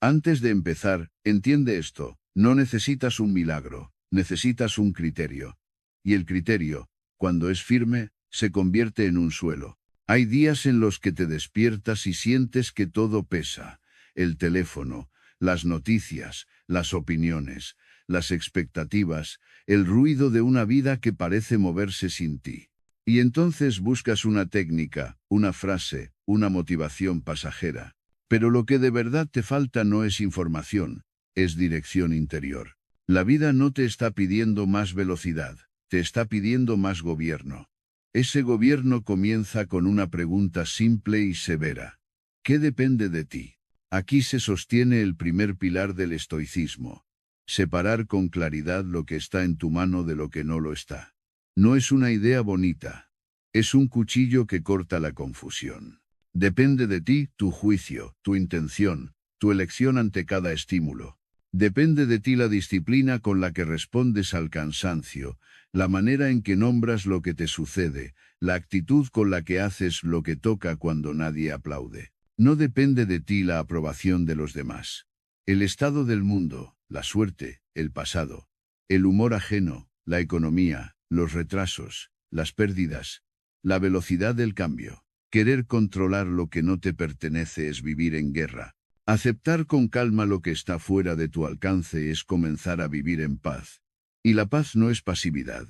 Antes de empezar, entiende esto, no necesitas un milagro, necesitas un criterio. Y el criterio, cuando es firme, se convierte en un suelo. Hay días en los que te despiertas y sientes que todo pesa: el teléfono, las noticias, las opiniones, las expectativas, el ruido de una vida que parece moverse sin ti. Y entonces buscas una técnica, una frase, una motivación pasajera. Pero lo que de verdad te falta no es información, es dirección interior. La vida no te está pidiendo más velocidad, te está pidiendo más gobierno. Ese gobierno comienza con una pregunta simple y severa: ¿qué depende de ti? Aquí se sostiene el primer pilar del estoicismo: separar con claridad lo que está en tu mano de lo que no lo está. No es una idea bonita, es un cuchillo que corta la confusión. Depende de ti tu juicio, tu intención, tu elección ante cada estímulo. Depende de ti la disciplina con la que respondes al cansancio, la manera en que nombras lo que te sucede, la actitud con la que haces lo que toca cuando nadie aplaude. No depende de ti la aprobación de los demás. El estado del mundo, la suerte, el pasado, el humor ajeno, la economía, los retrasos, las pérdidas, la velocidad del cambio. Querer controlar lo que no te pertenece es vivir en guerra. Aceptar con calma lo que está fuera de tu alcance es comenzar a vivir en paz. Y la paz no es pasividad,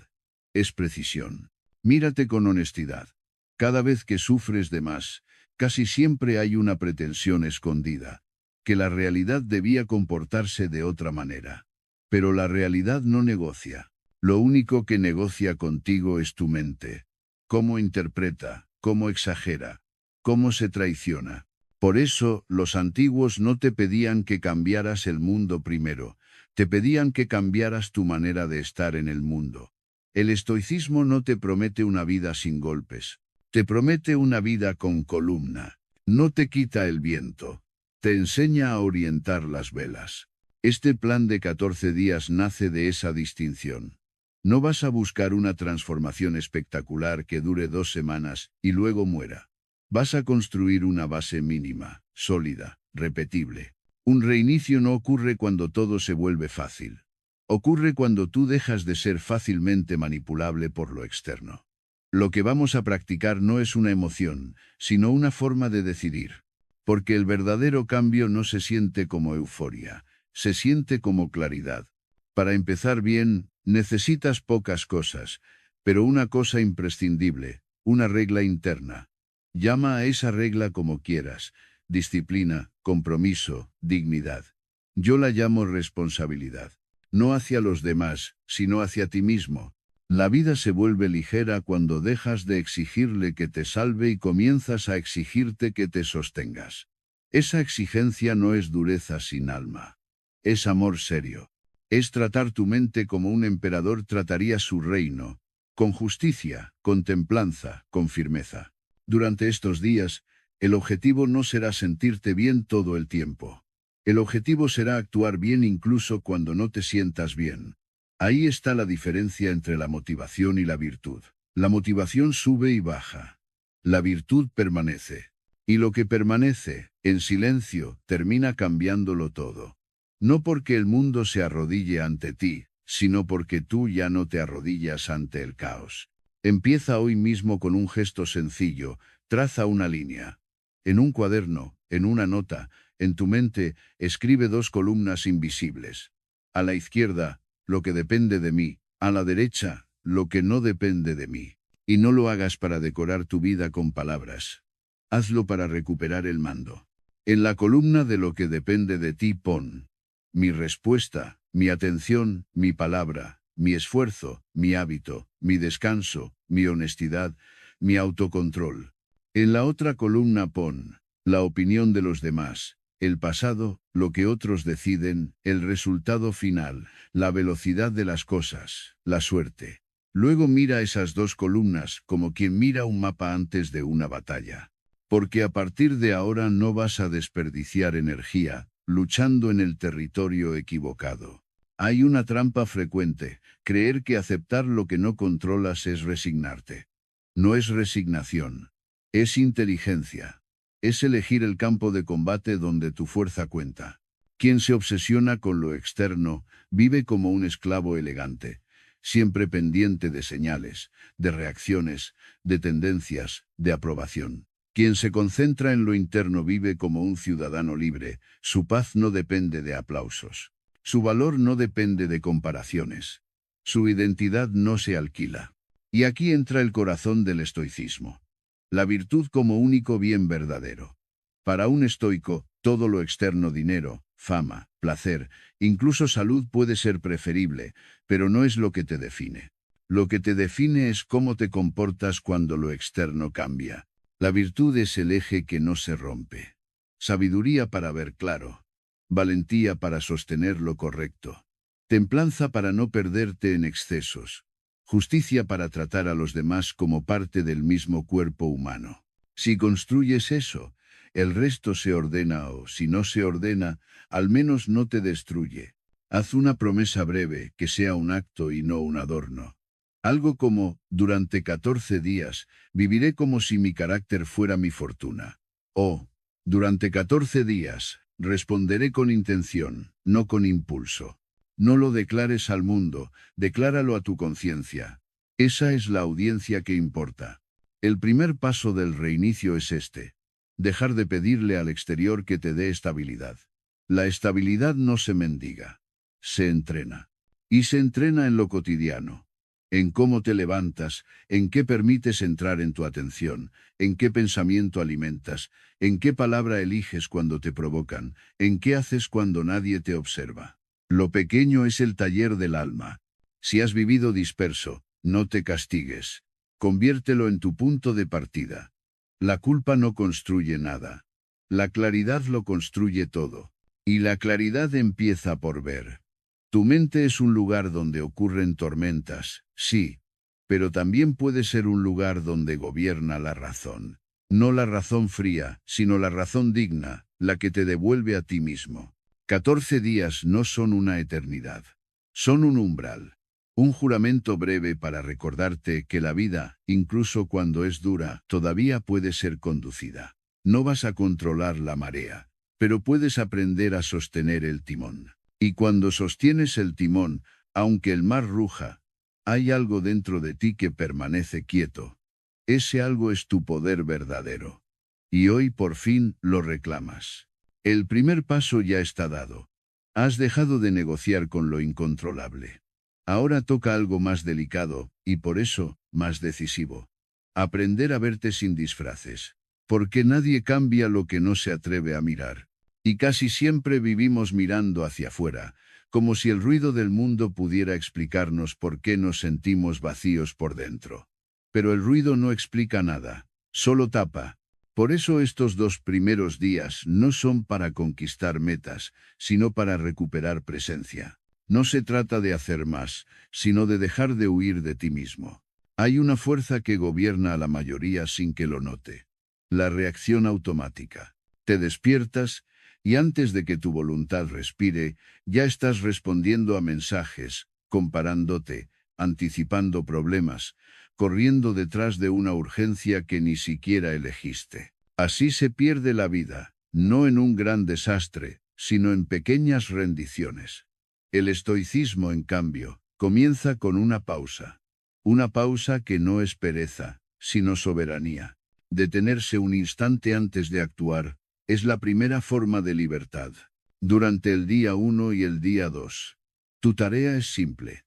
es precisión. Mírate con honestidad. Cada vez que sufres de más, casi siempre hay una pretensión escondida, que la realidad debía comportarse de otra manera. Pero la realidad no negocia. Lo único que negocia contigo es tu mente. Cómo interpreta, cómo exagera, cómo se traiciona. Por eso, los antiguos no te pedían que cambiaras el mundo primero, te pedían que cambiaras tu manera de estar en el mundo. El estoicismo no te promete una vida sin golpes, te promete una vida con columna. No te quita el viento, te enseña a orientar las velas. Este plan de 14 días nace de esa distinción. No vas a buscar una transformación espectacular que dure 2 semanas y luego muera. Vas a construir una base mínima, sólida, repetible. Un reinicio no ocurre cuando todo se vuelve fácil. Ocurre cuando tú dejas de ser fácilmente manipulable por lo externo. Lo que vamos a practicar no es una emoción, sino una forma de decidir. Porque el verdadero cambio no se siente como euforia, se siente como claridad. Para empezar bien, necesitas pocas cosas, pero una cosa imprescindible, una regla interna. Llama a esa regla como quieras: disciplina, compromiso, dignidad. Yo la llamo responsabilidad. No hacia los demás, sino hacia ti mismo. La vida se vuelve ligera cuando dejas de exigirle que te salve y comienzas a exigirte que te sostengas. Esa exigencia no es dureza sin alma. Es amor serio. Es tratar tu mente como un emperador trataría su reino, con justicia, con templanza, con firmeza. Durante estos días, el objetivo no será sentirte bien todo el tiempo. El objetivo será actuar bien incluso cuando no te sientas bien. Ahí está la diferencia entre la motivación y la virtud. La motivación sube y baja. La virtud permanece. Y lo que permanece, en silencio, termina cambiándolo todo. No porque el mundo se arrodille ante ti, sino porque tú ya no te arrodillas ante el caos. Empieza hoy mismo con un gesto sencillo, traza una línea. En un cuaderno, en una nota, en tu mente, escribe 2 columnas invisibles. A la izquierda, lo que depende de mí; a la derecha, lo que no depende de mí. Y no lo hagas para decorar tu vida con palabras. Hazlo para recuperar el mando. En la columna de lo que depende de ti pon: mi respuesta, mi atención, mi palabra, mi esfuerzo, mi hábito, mi descanso, mi honestidad, mi autocontrol. En la otra columna pon: la opinión de los demás, el pasado, lo que otros deciden, el resultado final, la velocidad de las cosas, la suerte. Luego mira esas 2 columnas como quien mira un mapa antes de una batalla. Porque a partir de ahora no vas a desperdiciar energía luchando en el territorio equivocado. Hay una trampa frecuente: creer que aceptar lo que no controlas es resignarte. No es resignación. Es inteligencia. Es elegir el campo de combate donde tu fuerza cuenta. Quien se obsesiona con lo externo vive como un esclavo elegante, siempre pendiente de señales, de reacciones, de tendencias, de aprobación. Quien se concentra en lo interno vive como un ciudadano libre, su paz no depende de aplausos. Su valor no depende de comparaciones. Su identidad no se alquila. Y aquí entra el corazón del estoicismo. La virtud como único bien verdadero. Para un estoico, todo lo externo, dinero, fama, placer, incluso salud puede ser preferible, pero no es lo que te define. Lo que te define es cómo te comportas cuando lo externo cambia. La virtud es el eje que no se rompe. Sabiduría para ver claro. Valentía para sostener lo correcto. Templanza para no perderte en excesos. Justicia para tratar a los demás como parte del mismo cuerpo humano. Si construyes eso, el resto se ordena o, si no se ordena, al menos no te destruye. Haz una promesa breve, que sea un acto y no un adorno. Algo como, durante 14 días, viviré como si mi carácter fuera mi fortuna. O, durante 14 días, responderé con intención, no con impulso. No lo declares al mundo, decláralo a tu conciencia. Esa es la audiencia que importa. El primer paso del reinicio es este. Dejar de pedirle al exterior que te dé estabilidad. La estabilidad no se mendiga, se entrena. Y se entrena en lo cotidiano. En cómo te levantas, en qué permites entrar en tu atención, en qué pensamiento alimentas, en qué palabra eliges cuando te provocan, en qué haces cuando nadie te observa. Lo pequeño es el taller del alma. Si has vivido disperso, no te castigues. Conviértelo en tu punto de partida. La culpa no construye nada. La claridad lo construye todo. Y la claridad empieza por ver. Tu mente es un lugar donde ocurren tormentas, sí, pero también puede ser un lugar donde gobierna la razón. No la razón fría, sino la razón digna, la que te devuelve a ti mismo. 14 días no son una eternidad. Son un umbral. Un juramento breve para recordarte que la vida, incluso cuando es dura, todavía puede ser conducida. No vas a controlar la marea, pero puedes aprender a sostener el timón. Y cuando sostienes el timón, aunque el mar ruja, hay algo dentro de ti que permanece quieto. Ese algo es tu poder verdadero. Y hoy por fin lo reclamas. El primer paso ya está dado. Has dejado de negociar con lo incontrolable. Ahora toca algo más delicado, y por eso, más decisivo. Aprender a verte sin disfraces. Porque nadie cambia lo que no se atreve a mirar. Y casi siempre vivimos mirando hacia afuera, como si el ruido del mundo pudiera explicarnos por qué nos sentimos vacíos por dentro. Pero el ruido no explica nada, solo tapa. Por eso estos 2 primeros días no son para conquistar metas, sino para recuperar presencia. No se trata de hacer más, sino de dejar de huir de ti mismo. Hay una fuerza que gobierna a la mayoría sin que lo note. La reacción automática. Te despiertas, y antes de que tu voluntad respire, ya estás respondiendo a mensajes, comparándote, anticipando problemas, corriendo detrás de una urgencia que ni siquiera elegiste. Así se pierde la vida, no en un gran desastre, sino en pequeñas rendiciones. El estoicismo, en cambio, comienza con una pausa. Una pausa que no es pereza, sino soberanía. Detenerse un instante antes de actuar es la primera forma de libertad. Durante el día 1 y el día 2. Tu tarea es simple.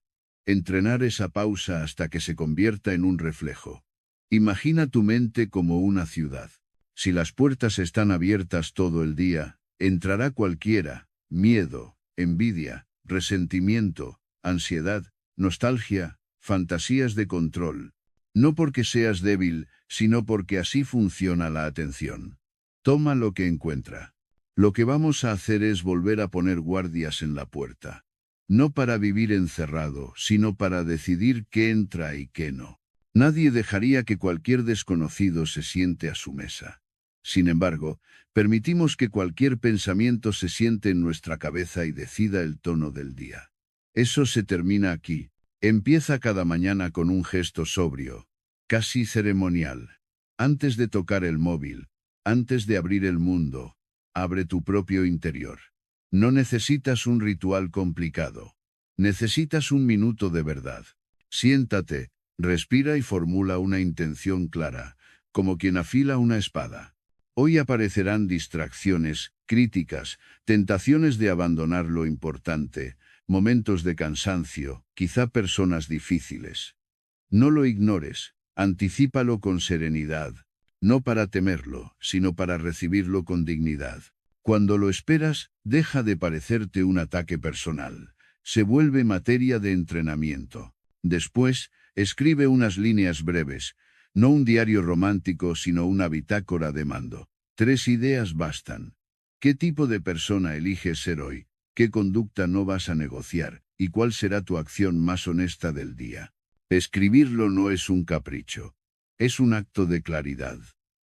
Entrenar esa pausa hasta que se convierta en un reflejo. Imagina tu mente como una ciudad. Si las puertas están abiertas todo el día, entrará cualquiera: miedo, envidia, resentimiento, ansiedad, nostalgia, fantasías de control. No porque seas débil, sino porque así funciona la atención. Toma lo que encuentra. Lo que vamos a hacer es volver a poner guardias en la puerta. No para vivir encerrado, sino para decidir qué entra y qué no. Nadie dejaría que cualquier desconocido se siente a su mesa. Sin embargo, permitimos que cualquier pensamiento se siente en nuestra cabeza y decida el tono del día. Eso se termina aquí. Empieza cada mañana con un gesto sobrio, casi ceremonial. Antes de tocar el móvil, antes de abrir el mundo, abre tu propio interior. No necesitas un ritual complicado. Necesitas un minuto de verdad. Siéntate, respira y formula una intención clara, como quien afila una espada. Hoy aparecerán distracciones, críticas, tentaciones de abandonar lo importante, momentos de cansancio, quizá personas difíciles. No lo ignores, anticípalo con serenidad, no para temerlo, sino para recibirlo con dignidad. Cuando lo esperas, deja de parecerte un ataque personal. Se vuelve materia de entrenamiento. Después, escribe unas líneas breves, no un diario romántico, sino una bitácora de mando. 3 ideas bastan. ¿Qué tipo de persona eliges ser hoy? ¿Qué conducta no vas a negociar? ¿Y cuál será tu acción más honesta del día? Escribirlo no es un capricho. Es un acto de claridad.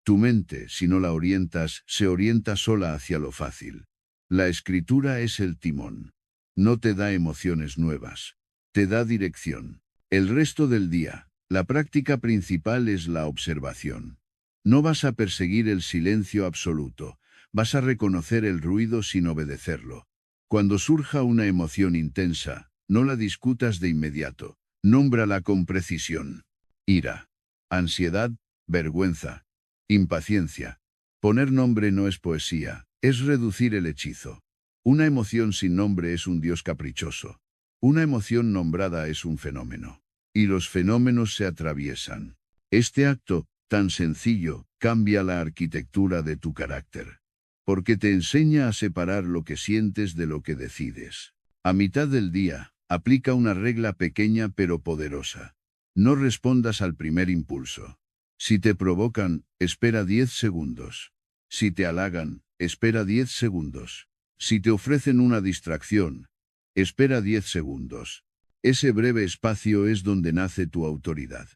Tu mente, si no la orientas, se orienta sola hacia lo fácil. La escritura es el timón. No te da emociones nuevas. Te da dirección. El resto del día, la práctica principal es la observación. No vas a perseguir el silencio absoluto. Vas a reconocer el ruido sin obedecerlo. Cuando surja una emoción intensa, no la discutas de inmediato. Nómbrala con precisión. Ira, ansiedad, vergüenza, impaciencia. Poner nombre no es poesía, es reducir el hechizo. Una emoción sin nombre es un dios caprichoso. Una emoción nombrada es un fenómeno. Y los fenómenos se atraviesan. Este acto, tan sencillo, cambia la arquitectura de tu carácter. Porque te enseña a separar lo que sientes de lo que decides. A mitad del día, aplica una regla pequeña pero poderosa. No respondas al primer impulso. Si te provocan, espera 10 segundos. Si te halagan, espera 10 segundos. Si te ofrecen una distracción, espera 10 segundos. Ese breve espacio es donde nace tu autoridad.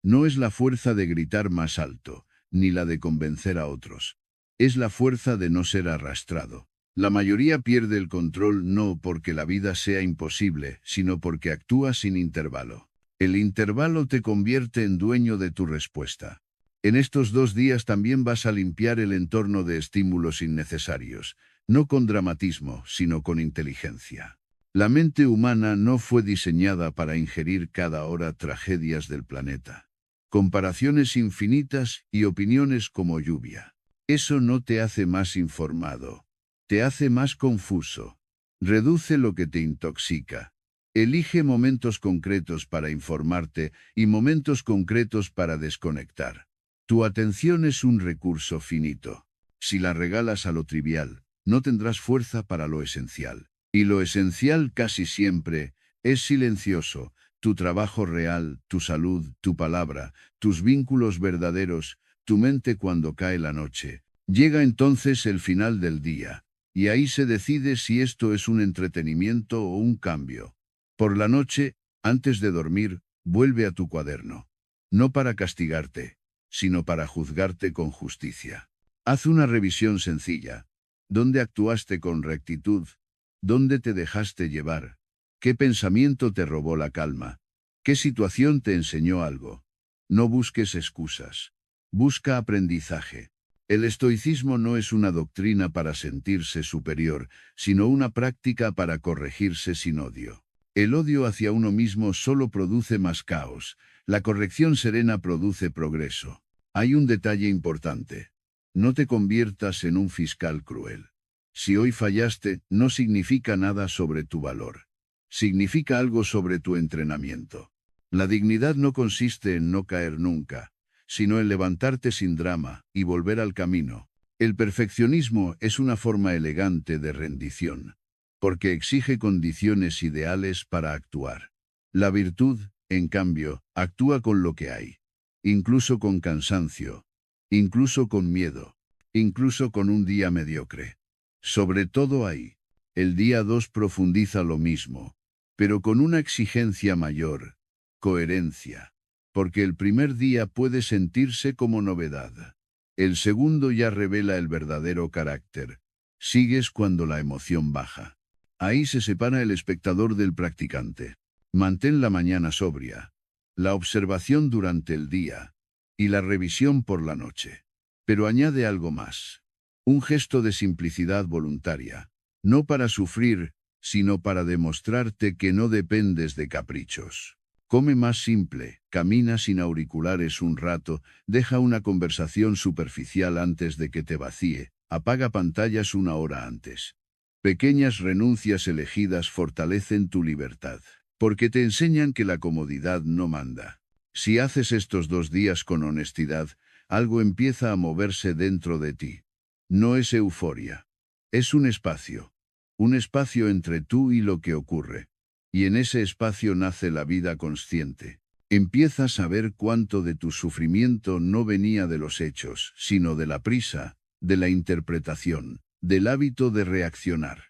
No es la fuerza de gritar más alto, ni la de convencer a otros. Es la fuerza de no ser arrastrado. La mayoría pierde el control no porque la vida sea imposible, sino porque actúa sin intervalo. El intervalo te convierte en dueño de tu respuesta. En estos 2 días también vas a limpiar el entorno de estímulos innecesarios, no con dramatismo, sino con inteligencia. La mente humana no fue diseñada para ingerir cada hora tragedias del planeta. Comparaciones infinitas y opiniones como lluvia. Eso no te hace más informado. Te hace más confuso. Reduce lo que te intoxica. Elige momentos concretos para informarte y momentos concretos para desconectar. Tu atención es un recurso finito. Si la regalas a lo trivial, no tendrás fuerza para lo esencial. Y lo esencial casi siempre es silencioso. Tu trabajo real, tu salud, tu palabra, tus vínculos verdaderos, tu mente cuando cae la noche. Llega entonces el final del día. Y ahí se decide si esto es un entretenimiento o un cambio. Por la noche, antes de dormir, vuelve a tu cuaderno. No para castigarte, sino para juzgarte con justicia. Haz una revisión sencilla. ¿Dónde actuaste con rectitud? ¿Dónde te dejaste llevar? ¿Qué pensamiento te robó la calma? ¿Qué situación te enseñó algo? No busques excusas. Busca aprendizaje. El estoicismo no es una doctrina para sentirse superior, sino una práctica para corregirse sin odio. El odio hacia uno mismo solo produce más caos. La corrección serena produce progreso. Hay un detalle importante. No te conviertas en un fiscal cruel. Si hoy fallaste, no significa nada sobre tu valor. Significa algo sobre tu entrenamiento. La dignidad no consiste en no caer nunca, sino en levantarte sin drama y volver al camino. El perfeccionismo es una forma elegante de rendición, porque exige condiciones ideales para actuar. La virtud, en cambio, actúa con lo que hay, incluso con cansancio, incluso con miedo, incluso con un día mediocre. Sobre todo ahí. El día 2 profundiza lo mismo, pero con una exigencia mayor, coherencia. Porque el primer día puede sentirse como novedad. El segundo ya revela el verdadero carácter. Sigues cuando la emoción baja. Ahí se separa el espectador del practicante. Mantén la mañana sobria, la observación durante el día y la revisión por la noche. Pero añade algo más. Un gesto de simplicidad voluntaria. No para sufrir, sino para demostrarte que no dependes de caprichos. Come más simple, camina sin auriculares un rato, deja una conversación superficial antes de que te vacíe, apaga pantallas una hora antes. Pequeñas renuncias elegidas fortalecen tu libertad, porque te enseñan que la comodidad no manda. Si haces estos 2 días con honestidad, algo empieza a moverse dentro de ti. No es euforia. Es un espacio. Un espacio entre tú y lo que ocurre. Y en ese espacio nace la vida consciente. Empiezas a ver cuánto de tu sufrimiento no venía de los hechos, sino de la prisa, de la interpretación, del hábito de reaccionar.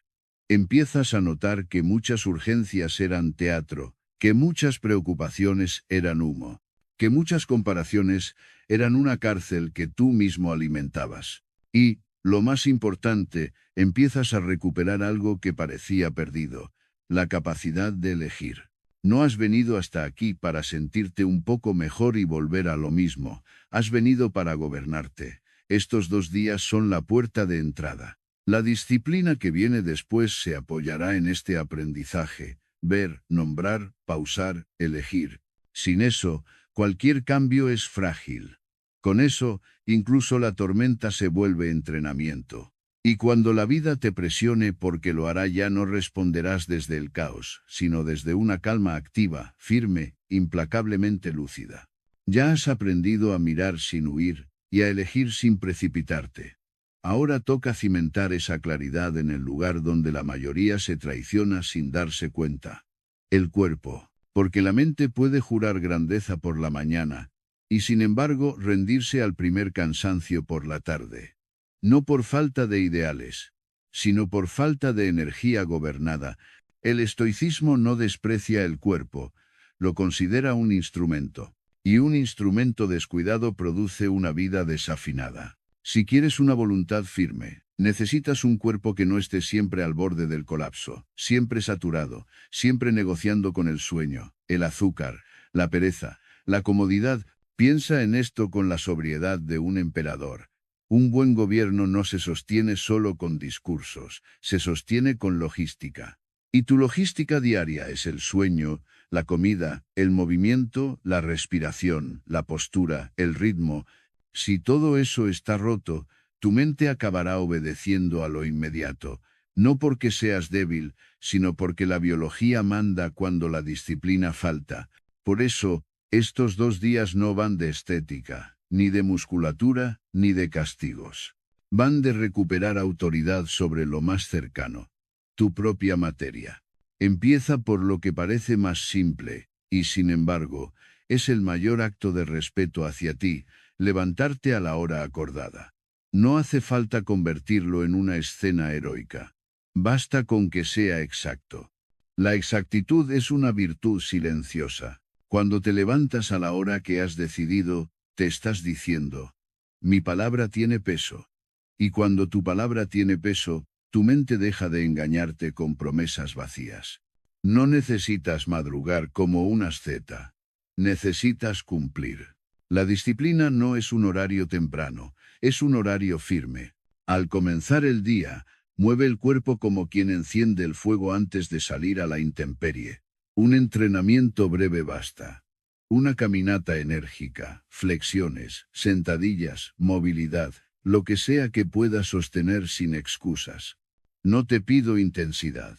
Empiezas a notar que muchas urgencias eran teatro, que muchas preocupaciones eran humo, que muchas comparaciones eran una cárcel que tú mismo alimentabas. Y, lo más importante, empiezas a recuperar algo que parecía perdido, la capacidad de elegir. No has venido hasta aquí para sentirte un poco mejor y volver a lo mismo, has venido para gobernarte. Estos 2 días son la puerta de entrada. La disciplina que viene después se apoyará en este aprendizaje: ver, nombrar, pausar, elegir. Sin eso, cualquier cambio es frágil. Con eso, incluso la tormenta se vuelve entrenamiento. Y cuando la vida te presione, porque lo hará, ya no responderás desde el caos, sino desde una calma activa, firme, implacablemente lúcida. Ya has aprendido a mirar sin huir y a elegir sin precipitarte. Ahora toca cimentar esa claridad en el lugar donde la mayoría se traiciona sin darse cuenta. El cuerpo. Porque la mente puede jurar grandeza por la mañana, y sin embargo rendirse al primer cansancio por la tarde. No por falta de ideales, sino por falta de energía gobernada. El estoicismo no desprecia el cuerpo, lo considera un instrumento, y un instrumento descuidado produce una vida desafinada. Si quieres una voluntad firme, necesitas un cuerpo que no esté siempre al borde del colapso, siempre saturado, siempre negociando con el sueño, el azúcar, la pereza, la comodidad. Piensa en esto con la sobriedad de un emperador. Un buen gobierno no se sostiene solo con discursos, se sostiene con logística. Y tu logística diaria es el sueño, la comida, el movimiento, la respiración, la postura, el ritmo. Si todo eso está roto, tu mente acabará obedeciendo a lo inmediato, no porque seas débil, sino porque la biología manda cuando la disciplina falta. Por eso, estos 2 días no van de estética, ni de musculatura, ni de castigos. Van de recuperar autoridad sobre lo más cercano, tu propia materia. Empieza por lo que parece más simple, y sin embargo, es el mayor acto de respeto hacia ti: levantarte a la hora acordada. No hace falta convertirlo en una escena heroica. Basta con que sea exacto. La exactitud es una virtud silenciosa. Cuando te levantas a la hora que has decidido, te estás diciendo: mi palabra tiene peso. Y cuando tu palabra tiene peso, tu mente deja de engañarte con promesas vacías. No necesitas madrugar como un asceta. Necesitas cumplir. La disciplina no es un horario temprano, es un horario firme. Al comenzar el día, mueve el cuerpo como quien enciende el fuego antes de salir a la intemperie. Un entrenamiento breve basta. Una caminata enérgica, flexiones, sentadillas, movilidad, lo que sea que puedas sostener sin excusas. No te pido intensidad.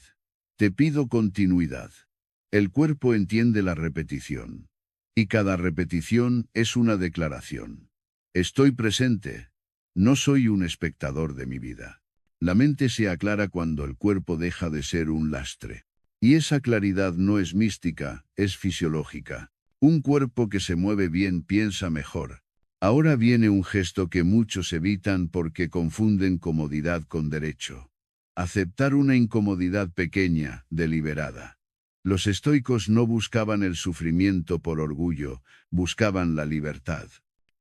Te pido continuidad. El cuerpo entiende la repetición. Y cada repetición es una declaración. Estoy presente. No soy un espectador de mi vida. La mente se aclara cuando el cuerpo deja de ser un lastre. Y esa claridad no es mística, es fisiológica. Un cuerpo que se mueve bien piensa mejor. Ahora viene un gesto que muchos evitan porque confunden comodidad con derecho. Aceptar una incomodidad pequeña, deliberada. Los estoicos no buscaban el sufrimiento por orgullo, buscaban la libertad.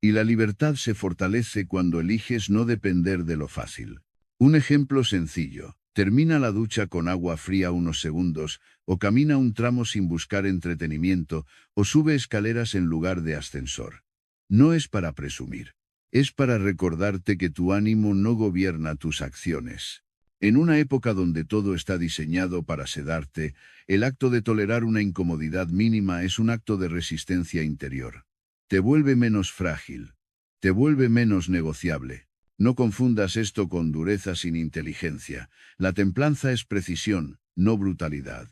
Y la libertad se fortalece cuando eliges no depender de lo fácil. Un ejemplo sencillo: termina la ducha con agua fría unos segundos, o camina un tramo sin buscar entretenimiento, o sube escaleras en lugar de ascensor. No es para presumir. Es para recordarte que tu ánimo no gobierna tus acciones. En una época donde todo está diseñado para sedarte, el acto de tolerar una incomodidad mínima es un acto de resistencia interior. Te vuelve menos frágil. Te vuelve menos negociable. No confundas esto con dureza sin inteligencia. La templanza es precisión, no brutalidad.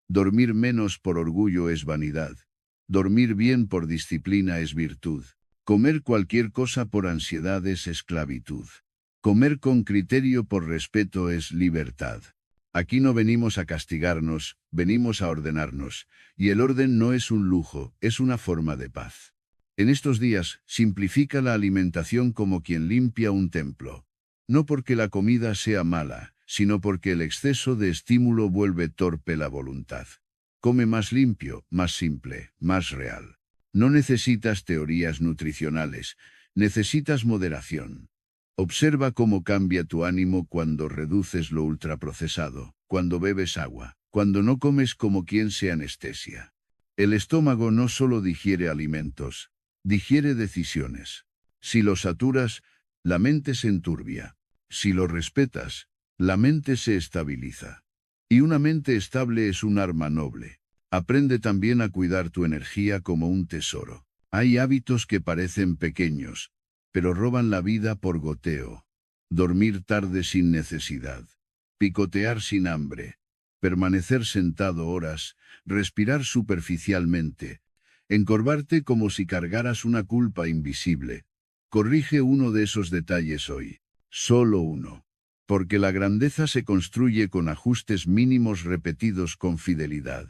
Dormir menos por orgullo es vanidad. Dormir bien por disciplina es virtud. Comer cualquier cosa por ansiedad es esclavitud. Comer con criterio por respeto es libertad. Aquí no venimos a castigarnos, venimos a ordenarnos, y el orden no es un lujo, es una forma de paz. En estos días, simplifica la alimentación como quien limpia un templo. No porque la comida sea mala, sino porque el exceso de estímulo vuelve torpe la voluntad. Come más limpio, más simple, más real. No necesitas teorías nutricionales, necesitas moderación. Observa cómo cambia tu ánimo cuando reduces lo ultraprocesado, cuando bebes agua, cuando no comes como quien se anestesia. El estómago no solo digiere alimentos, digiere decisiones. Si lo saturas, la mente se enturbia. Si lo respetas, la mente se estabiliza. Y una mente estable es un arma noble. Aprende también a cuidar tu energía como un tesoro. Hay hábitos que parecen pequeños, pero roban la vida por goteo. Dormir tarde sin necesidad. Picotear sin hambre. Permanecer sentado horas. Respirar superficialmente. Encorvarte como si cargaras una culpa invisible. Corrige uno de esos detalles hoy. Solo uno. Porque la grandeza se construye con ajustes mínimos repetidos con fidelidad.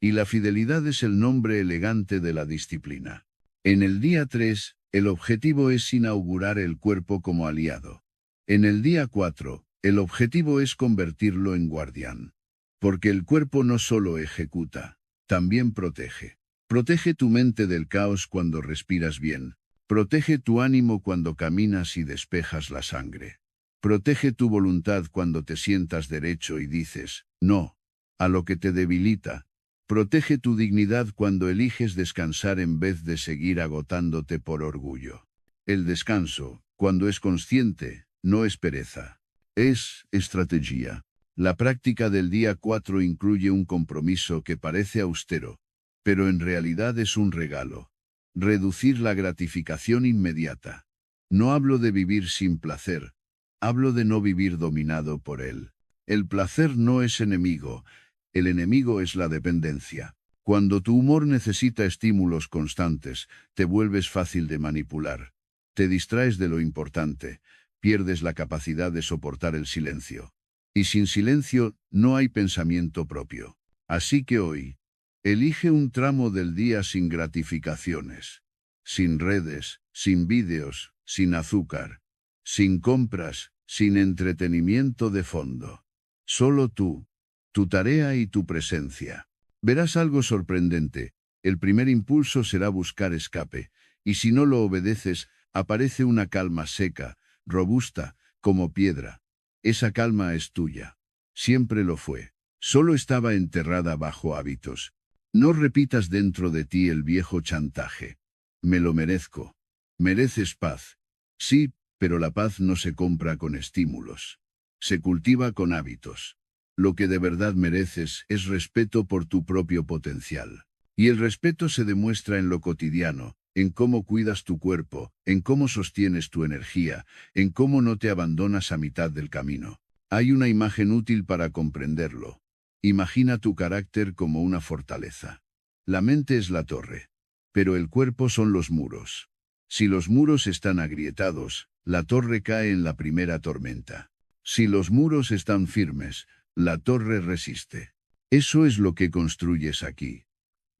Y la fidelidad es el nombre elegante de la disciplina. En el día 3, el objetivo es inaugurar el cuerpo como aliado. En el día 4, el objetivo es convertirlo en guardián. Porque el cuerpo no solo ejecuta, también protege. Protege tu mente del caos cuando respiras bien. Protege tu ánimo cuando caminas y despejas la sangre. Protege tu voluntad cuando te sientas derecho y dices, no, a lo que te debilita. Protege tu dignidad cuando eliges descansar en vez de seguir agotándote por orgullo. El descanso, cuando es consciente, no es pereza. Es estrategia. La práctica del día 4 incluye un compromiso que parece austero, pero en realidad es un regalo. Reducir la gratificación inmediata. No hablo de vivir sin placer. Hablo de no vivir dominado por él. El placer no es enemigo. El enemigo es la dependencia. Cuando tu humor necesita estímulos constantes, te vuelves fácil de manipular. Te distraes de lo importante, pierdes la capacidad de soportar el silencio. Y sin silencio, no hay pensamiento propio. Así que hoy, elige un tramo del día sin gratificaciones. Sin redes, sin vídeos, sin azúcar. Sin compras, sin entretenimiento de fondo. Solo tú. Tu tarea y tu presencia. Verás algo sorprendente. El primer impulso será buscar escape, y si no lo obedeces, aparece una calma seca, robusta, como piedra. Esa calma es tuya. Siempre lo fue. Solo estaba enterrada bajo hábitos. No repitas dentro de ti el viejo chantaje. Me lo merezco. Mereces paz. Sí, pero la paz no se compra con estímulos. Se cultiva con hábitos. Lo que de verdad mereces es respeto por tu propio potencial. Y el respeto se demuestra en lo cotidiano, en cómo cuidas tu cuerpo, en cómo sostienes tu energía, en cómo no te abandonas a mitad del camino. Hay una imagen útil para comprenderlo. Imagina tu carácter como una fortaleza. La mente es la torre, pero el cuerpo son los muros. Si los muros están agrietados, la torre cae en la primera tormenta. Si los muros están firmes, la torre resiste. Eso es lo que construyes aquí.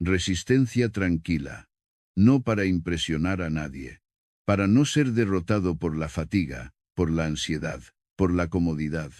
Resistencia tranquila. No para impresionar a nadie. Para no ser derrotado por la fatiga, por la ansiedad, por la comodidad,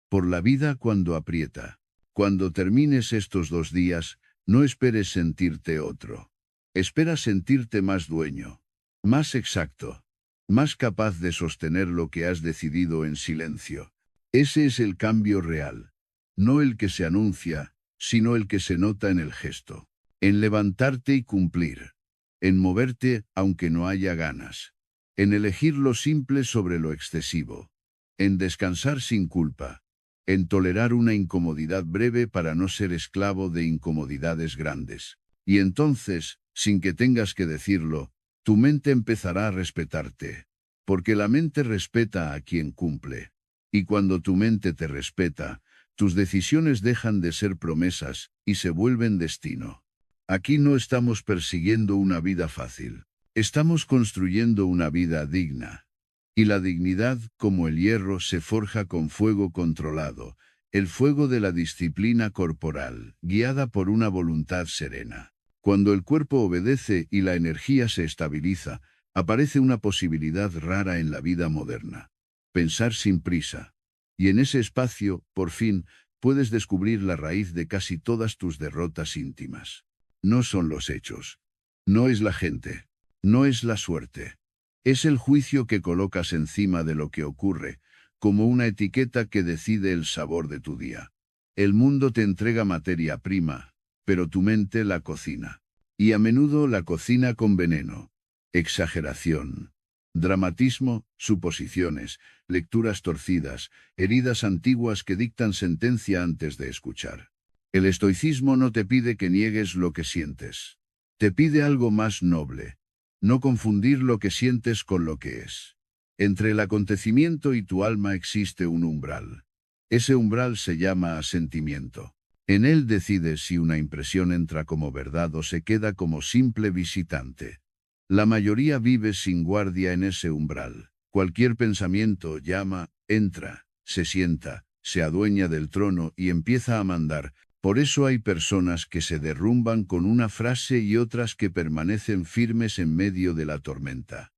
por la vida cuando aprieta. Cuando termines estos 2 días, no esperes sentirte otro. Espera sentirte más dueño, más exacto, más capaz de sostener lo que has decidido en silencio. Ese es el cambio real. No el que se anuncia, sino el que se nota en el gesto. En levantarte y cumplir. En moverte aunque no haya ganas. En elegir lo simple sobre lo excesivo. En descansar sin culpa. en tolerar una incomodidad breve para no ser esclavo de incomodidades grandes. Y entonces, sin que tengas que decirlo, tu mente empezará a respetarte. Porque la mente respeta a quien cumple. Y cuando tu mente te respeta, tus decisiones dejan de ser promesas y se vuelven destino. Aquí no estamos persiguiendo una vida fácil. Estamos construyendo una vida digna. Y la dignidad, como el hierro, se forja con fuego controlado, el fuego de la disciplina corporal, guiada por una voluntad serena. Cuando el cuerpo obedece y la energía se estabiliza, aparece una posibilidad rara en la vida moderna. Pensar sin prisa. Y en ese espacio, por fin, puedes descubrir la raíz de casi todas tus derrotas íntimas. No son los hechos. No es la gente. No es la suerte. Es el juicio que colocas encima de lo que ocurre, como una etiqueta que decide el sabor de tu día. El mundo te entrega materia prima, pero tu mente la cocina. Y a menudo la cocina con veneno. Exageración. Dramatismo, suposiciones, lecturas torcidas, heridas antiguas que dictan sentencia antes de escuchar. El estoicismo no te pide que niegues lo que sientes. Te pide algo más noble. No confundir lo que sientes con lo que es. Entre el acontecimiento y tu alma existe un umbral. Ese umbral se llama asentimiento. En él decides si una impresión entra como verdad o se queda como simple visitante. La mayoría vive sin guardia en ese umbral. Cualquier pensamiento llama, entra, se sienta, se adueña del trono y empieza a mandar. Por eso hay personas que se derrumban con una frase y otras que permanecen firmes en medio de la tormenta.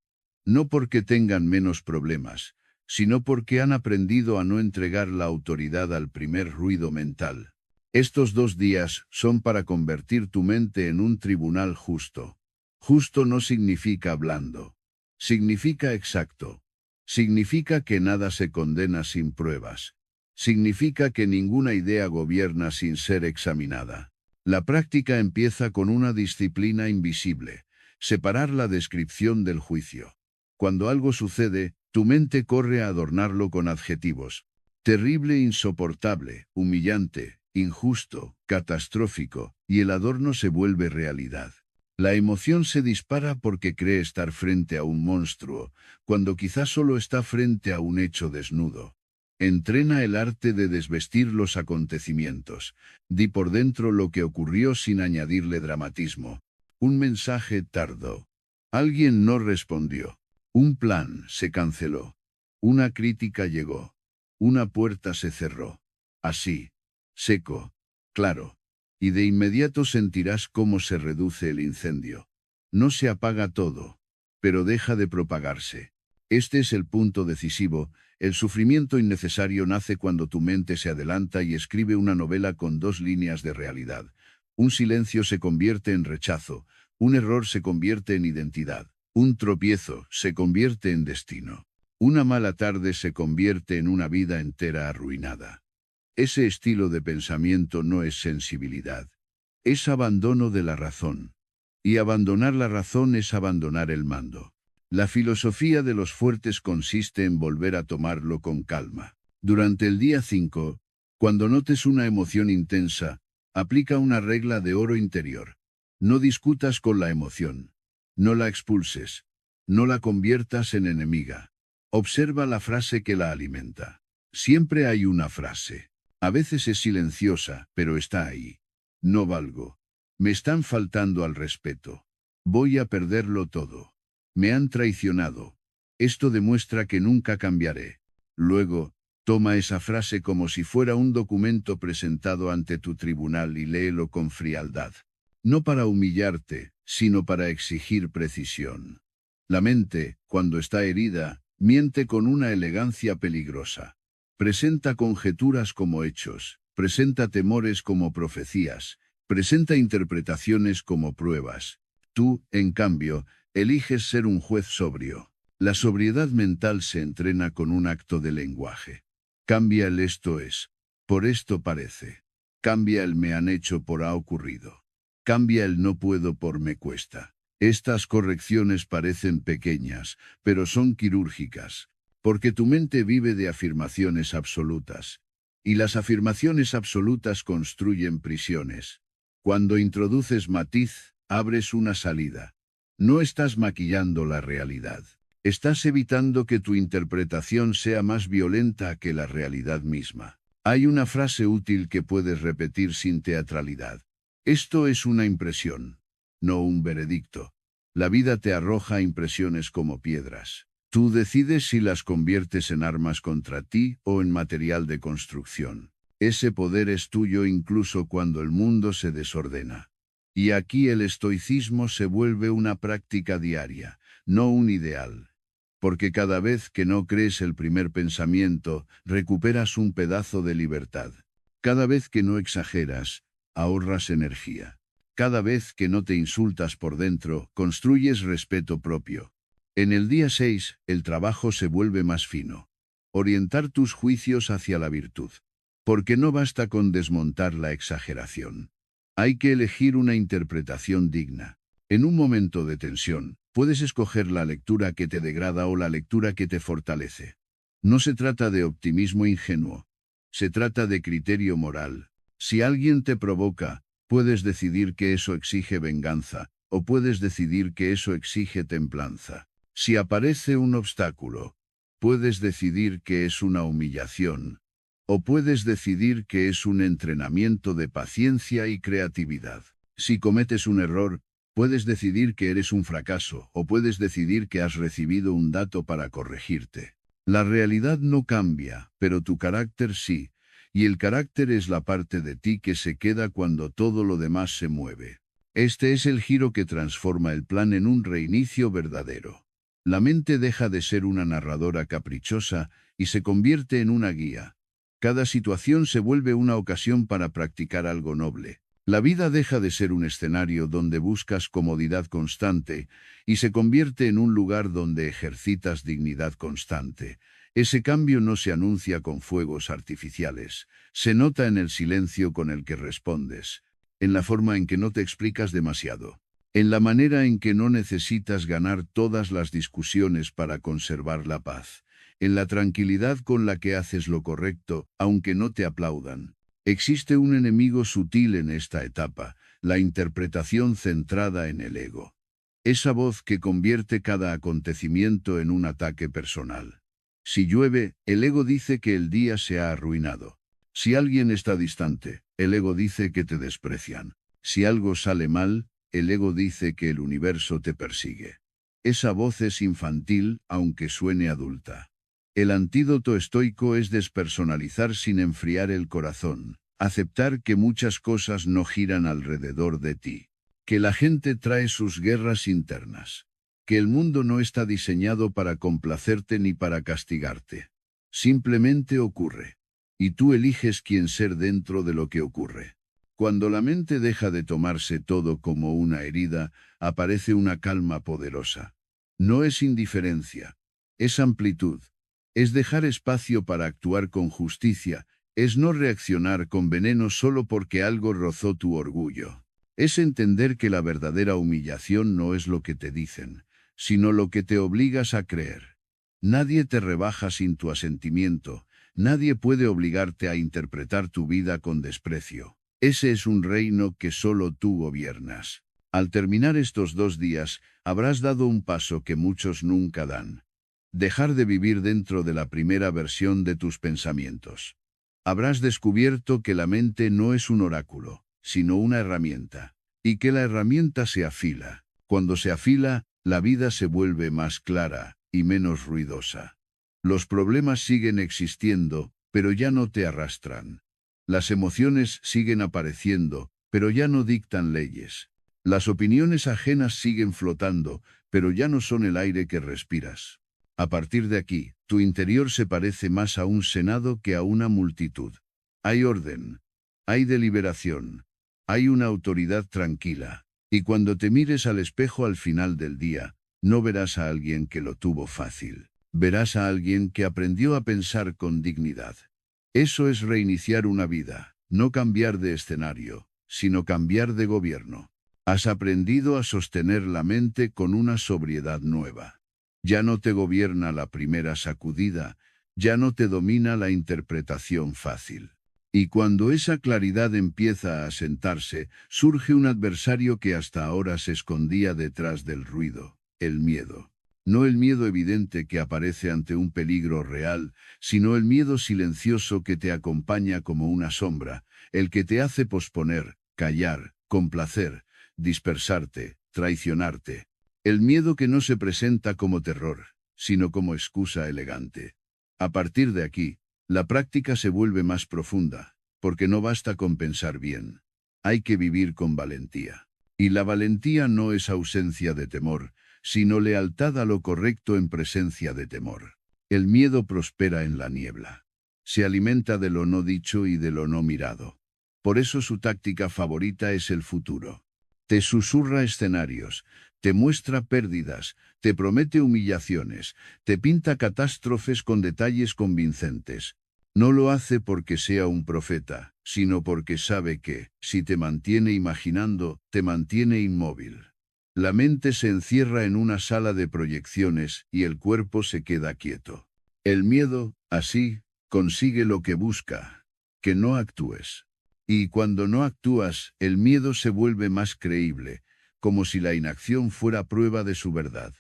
No porque tengan menos problemas, sino porque han aprendido a no entregar la autoridad al primer ruido mental. Estos 2 días son para convertir tu mente en un tribunal justo. Justo no significa blando. Significa exacto. Significa que nada se condena sin pruebas. Significa que ninguna idea gobierna sin ser examinada. La práctica empieza con una disciplina invisible, separar la descripción del juicio. Cuando algo sucede, tu mente corre a adornarlo con adjetivos. Terrible, insoportable, humillante, injusto, catastrófico, y el adorno se vuelve realidad. La emoción se dispara porque cree estar frente a un monstruo, cuando quizás solo está frente a un hecho desnudo. Entrena el arte de desvestir los acontecimientos. Di por dentro lo que ocurrió sin añadirle dramatismo. Un mensaje tardó. Alguien no respondió. Un plan se canceló. Una crítica llegó. Una puerta se cerró. Así. Seco. Claro. Y de inmediato sentirás cómo se reduce el incendio. No se apaga todo, pero deja de propagarse. Este es el punto decisivo. El sufrimiento innecesario nace cuando tu mente se adelanta y escribe una novela con 2 líneas de realidad. Un silencio se convierte en rechazo, un error se convierte en identidad, un tropiezo se convierte en destino. Una mala tarde se convierte en una vida entera arruinada. Ese estilo de pensamiento no es sensibilidad. Es abandono de la razón. Y abandonar la razón es abandonar el mando. La filosofía de los fuertes consiste en volver a tomarlo con calma. Durante el día 5, cuando notes una emoción intensa, aplica una regla de oro interior. No discutas con la emoción. No la expulses. No la conviertas en enemiga. Observa la frase que la alimenta. Siempre hay una frase. A veces es silenciosa, pero está ahí. No valgo. Me están faltando al respeto. Voy a perderlo todo. Me han traicionado. Esto demuestra que nunca cambiaré. Luego, toma esa frase como si fuera un documento presentado ante tu tribunal y léelo con frialdad. No para humillarte, sino para exigir precisión. La mente, cuando está herida, miente con una elegancia peligrosa. Presenta conjeturas como hechos, presenta temores como profecías, presenta interpretaciones como pruebas. Tú, en cambio, eliges ser un juez sobrio. La sobriedad mental se entrena con un acto de lenguaje. Cambia el esto es. Por esto parece. Cambia el me han hecho por ha ocurrido. Cambia el no puedo por me cuesta. Estas correcciones parecen pequeñas, pero son quirúrgicas. Porque tu mente vive de afirmaciones absolutas. Y las afirmaciones absolutas construyen prisiones. Cuando introduces matiz, abres una salida. No estás maquillando la realidad. Estás evitando que tu interpretación sea más violenta que la realidad misma. Hay una frase útil que puedes repetir sin teatralidad. Esto es una impresión, no un veredicto. La vida te arroja impresiones como piedras. Tú decides si las conviertes en armas contra ti o en material de construcción. Ese poder es tuyo incluso cuando el mundo se desordena. Y aquí el estoicismo se vuelve una práctica diaria, no un ideal. Porque cada vez que no crees el primer pensamiento, recuperas un pedazo de libertad. Cada vez que no exageras, ahorras energía. Cada vez que no te insultas por dentro, construyes respeto propio. En el día 6, el trabajo se vuelve más fino. Orientar tus juicios hacia la virtud. Porque no basta con desmontar la exageración. Hay que elegir una interpretación digna. En un momento de tensión, puedes escoger la lectura que te degrada o la lectura que te fortalece. No se trata de optimismo ingenuo. Se trata de criterio moral. Si alguien te provoca, puedes decidir que eso exige venganza, o puedes decidir que eso exige templanza. Si aparece un obstáculo, puedes decidir que es una humillación, o puedes decidir que es un entrenamiento de paciencia y creatividad. Si cometes un error, puedes decidir que eres un fracaso, o puedes decidir que has recibido un dato para corregirte. La realidad no cambia, pero tu carácter sí, y el carácter es la parte de ti que se queda cuando todo lo demás se mueve. Este es el giro que transforma el plan en un reinicio verdadero. La mente deja de ser una narradora caprichosa y se convierte en una guía. Cada situación se vuelve una ocasión para practicar algo noble. La vida deja de ser un escenario donde buscas comodidad constante y se convierte en un lugar donde ejercitas dignidad constante. Ese cambio no se anuncia con fuegos artificiales, se nota en el silencio con el que respondes, en la forma en que no te explicas demasiado, en la manera en que no necesitas ganar todas las discusiones para conservar la paz, en la tranquilidad con la que haces lo correcto, aunque no te aplaudan. Existe un enemigo sutil en esta etapa, la interpretación centrada en el ego. Esa voz que convierte cada acontecimiento en un ataque personal. Si llueve, el ego dice que el día se ha arruinado. Si alguien está distante, el ego dice que te desprecian. Si algo sale mal, el ego dice que el universo te persigue. Esa voz es infantil, aunque suene adulta. El antídoto estoico es despersonalizar sin enfriar el corazón, aceptar que muchas cosas no giran alrededor de ti, que la gente trae sus guerras internas, que el mundo no está diseñado para complacerte ni para castigarte. Simplemente ocurre, y tú eliges quién ser dentro de lo que ocurre. Cuando la mente deja de tomarse todo como una herida, aparece una calma poderosa. No es indiferencia, es amplitud. Es dejar espacio para actuar con justicia, es no reaccionar con veneno solo porque algo rozó tu orgullo. Es entender que la verdadera humillación no es lo que te dicen, sino lo que te obligas a creer. Nadie te rebaja sin tu asentimiento, nadie puede obligarte a interpretar tu vida con desprecio. Ese es un reino que solo tú gobiernas. Al terminar estos 2 días, habrás dado un paso que muchos nunca dan. Dejar de vivir dentro de la primera versión de tus pensamientos. Habrás descubierto que la mente no es un oráculo, sino una herramienta, y que la herramienta se afila. Cuando se afila, la vida se vuelve más clara y menos ruidosa. Los problemas siguen existiendo, pero ya no te arrastran. Las emociones siguen apareciendo, pero ya no dictan leyes. Las opiniones ajenas siguen flotando, pero ya no son el aire que respiras. A partir de aquí, tu interior se parece más a un senado que a una multitud. Hay orden, hay deliberación, hay una autoridad tranquila, y cuando te mires al espejo al final del día, no verás a alguien que lo tuvo fácil, verás a alguien que aprendió a pensar con dignidad. Eso es reiniciar una vida, no cambiar de escenario, sino cambiar de gobierno. Has aprendido a sostener la mente con una sobriedad nueva. Ya no te gobierna la primera sacudida, Ya no te domina la interpretación fácil. Y cuando esa claridad empieza a asentarse, surge un adversario que hasta ahora se escondía detrás del ruido, el miedo. No el miedo evidente que aparece ante un peligro real, sino el miedo silencioso que te acompaña como una sombra, el que te hace posponer, callar, complacer, dispersarte, traicionarte. El miedo que no se presenta como terror, sino como excusa elegante. A partir de aquí, la práctica se vuelve más profunda, porque no basta con pensar bien. Hay que vivir con valentía. Y la valentía no es ausencia de temor, sino lealtad a lo correcto en presencia de temor. El miedo prospera en la niebla. Se alimenta de lo no dicho y de lo no mirado. Por eso su táctica favorita es el futuro. Te susurra escenarios, te muestra pérdidas, te promete humillaciones, te pinta catástrofes con detalles convincentes. No lo hace porque sea un profeta, sino porque sabe que, si te mantiene imaginando, te mantiene inmóvil. La mente se encierra en una sala de proyecciones y el cuerpo se queda quieto. El miedo, así, consigue lo que busca, que no actúes. Y cuando no actúas, el miedo se vuelve más creíble, como si la inacción fuera prueba de su verdad.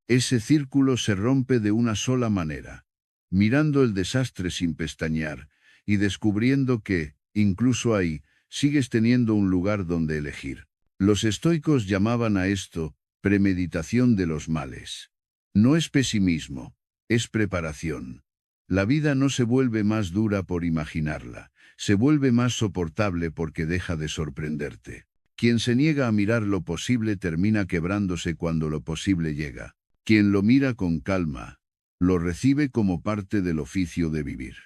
Ese círculo se rompe de una sola manera, mirando el desastre sin pestañear, y descubriendo que, incluso ahí, sigues teniendo un lugar donde elegir. Los estoicos llamaban a esto premeditación de los males. No es pesimismo, es preparación. La vida no se vuelve más dura por imaginarla, se vuelve más soportable porque deja de sorprenderte. Quien se niega a mirar lo posible termina quebrándose cuando lo posible llega. Quien lo mira con calma, lo recibe como parte del oficio de vivir.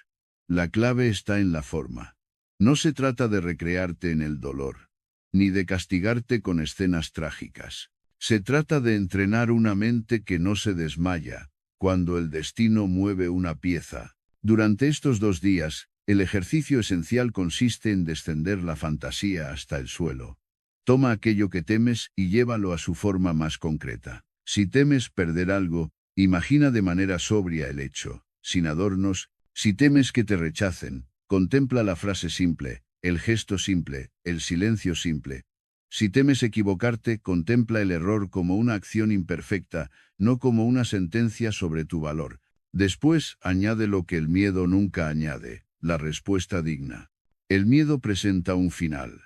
La clave está en la forma. No se trata de recrearte en el dolor, ni de castigarte con escenas trágicas. Se trata de entrenar una mente que no se desmaya cuando el destino mueve una pieza. Durante estos 2 días, el ejercicio esencial consiste en descender la fantasía hasta el suelo. Toma aquello que temes y llévalo a su forma más concreta. Si temes perder algo, imagina de manera sobria el hecho, sin adornos. Si temes que te rechacen, contempla la frase simple, el gesto simple, el silencio simple. Si temes equivocarte, contempla el error como una acción imperfecta, no como una sentencia sobre tu valor. Después, añade lo que el miedo nunca añade, la respuesta digna. El miedo presenta un final.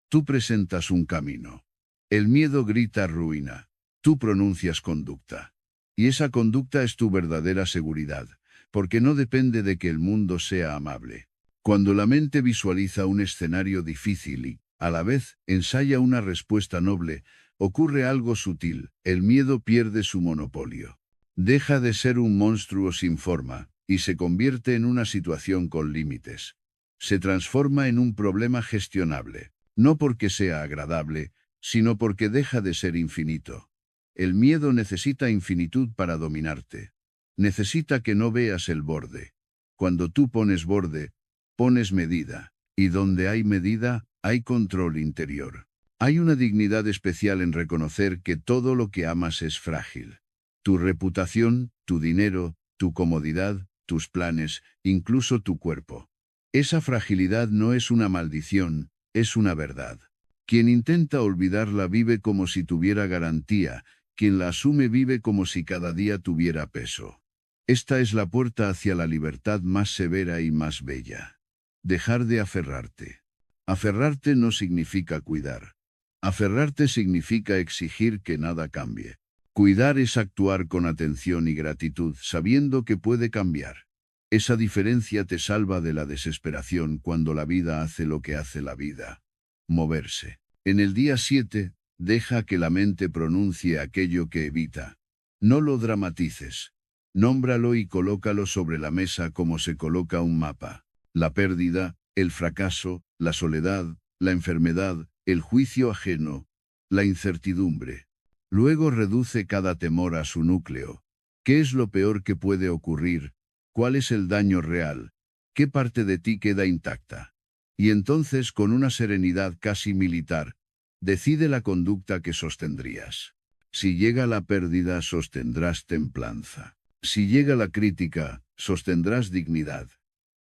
Tú presentas un camino. El miedo grita ruina. Tú pronuncias conducta. Y esa conducta es tu verdadera seguridad, porque no depende de que el mundo sea amable. Cuando la mente visualiza un escenario difícil y, a la vez, ensaya una respuesta noble, ocurre algo sutil, el miedo pierde su monopolio. Deja de ser un monstruo sin forma, y se convierte en una situación con límites. Se transforma en un problema gestionable, no porque sea agradable, sino porque deja de ser infinito. El miedo necesita infinitud para dominarte. Necesita que no veas el borde. Cuando tú pones borde, pones medida, y donde hay medida, hay control interior. Hay una dignidad especial en reconocer que todo lo que amas es frágil. Tu reputación, tu dinero, tu comodidad, tus planes, incluso tu cuerpo. Esa fragilidad no es una maldición, es una verdad. Quien intenta olvidarla vive como si tuviera garantía, quien la asume vive como si cada día tuviera peso. Esta es la puerta hacia la libertad más severa y más bella. Dejar de aferrarte. Aferrarte no significa cuidar. Aferrarte significa exigir que nada cambie. Cuidar es actuar con atención y gratitud, sabiendo que puede cambiar. Esa diferencia te salva de la desesperación cuando la vida hace lo que hace la vida. Moverse. En el día 7, deja que la mente pronuncie aquello que evita. No lo dramatices. Nómbralo y colócalo sobre la mesa como se coloca un mapa. La pérdida, el fracaso, la soledad, la enfermedad, el juicio ajeno, la incertidumbre. Luego reduce cada temor a su núcleo. ¿Qué es lo peor que puede ocurrir? ¿Cuál es el daño real? ¿Qué parte de ti queda intacta? Y entonces, con una serenidad casi militar, decide la conducta que sostendrías. Si llega la pérdida, sostendrás templanza. Si llega la crítica, sostendrás dignidad.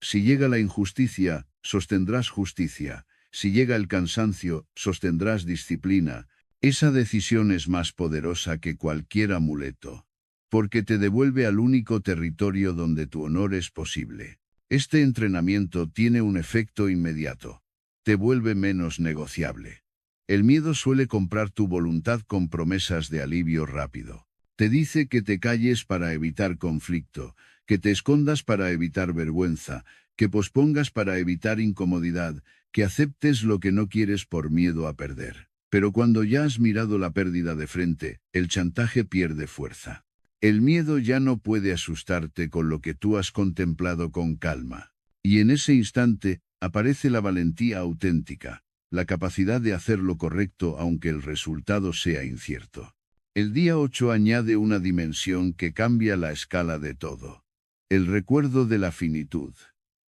Si llega la injusticia, sostendrás justicia. Si llega el cansancio, sostendrás disciplina. Esa decisión es más poderosa que cualquier amuleto, porque te devuelve al único territorio donde tu honor es posible. Este entrenamiento tiene un efecto inmediato. Te vuelve menos negociable. El miedo suele comprar tu voluntad con promesas de alivio rápido. Te dice que te calles para evitar conflicto, que te escondas para evitar vergüenza, que pospongas para evitar incomodidad, que aceptes lo que no quieres por miedo a perder. Pero cuando ya has mirado la pérdida de frente, el chantaje pierde fuerza. El miedo ya no puede asustarte con lo que tú has contemplado con calma. Y en ese instante, aparece la valentía auténtica, la capacidad de hacer lo correcto aunque el resultado sea incierto. El día 8 añade una dimensión que cambia la escala de todo. El recuerdo de la finitud.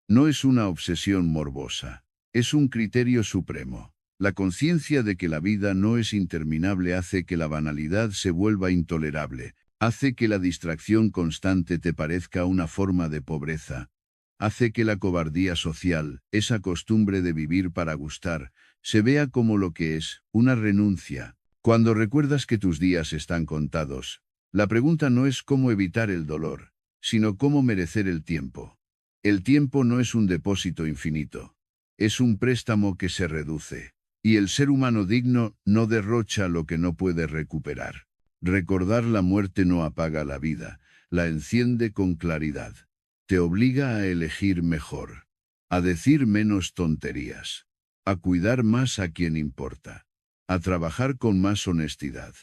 No es una obsesión morbosa, es un criterio supremo. La conciencia de que la vida no es interminable hace que la banalidad se vuelva intolerable, hace que la distracción constante te parezca una forma de pobreza, hace que la cobardía social, esa costumbre de vivir para gustar, se vea como lo que es, una renuncia. Cuando recuerdas que tus días están contados, la pregunta no es cómo evitar el dolor, sino cómo merecer el tiempo. El tiempo no es un depósito infinito, es un préstamo que se reduce, y el ser humano digno no derrocha lo que no puede recuperar. Recordar la muerte no apaga la vida, la enciende con claridad. Te obliga a elegir mejor, a decir menos tonterías, a cuidar más a quien importa, a trabajar con más honestidad,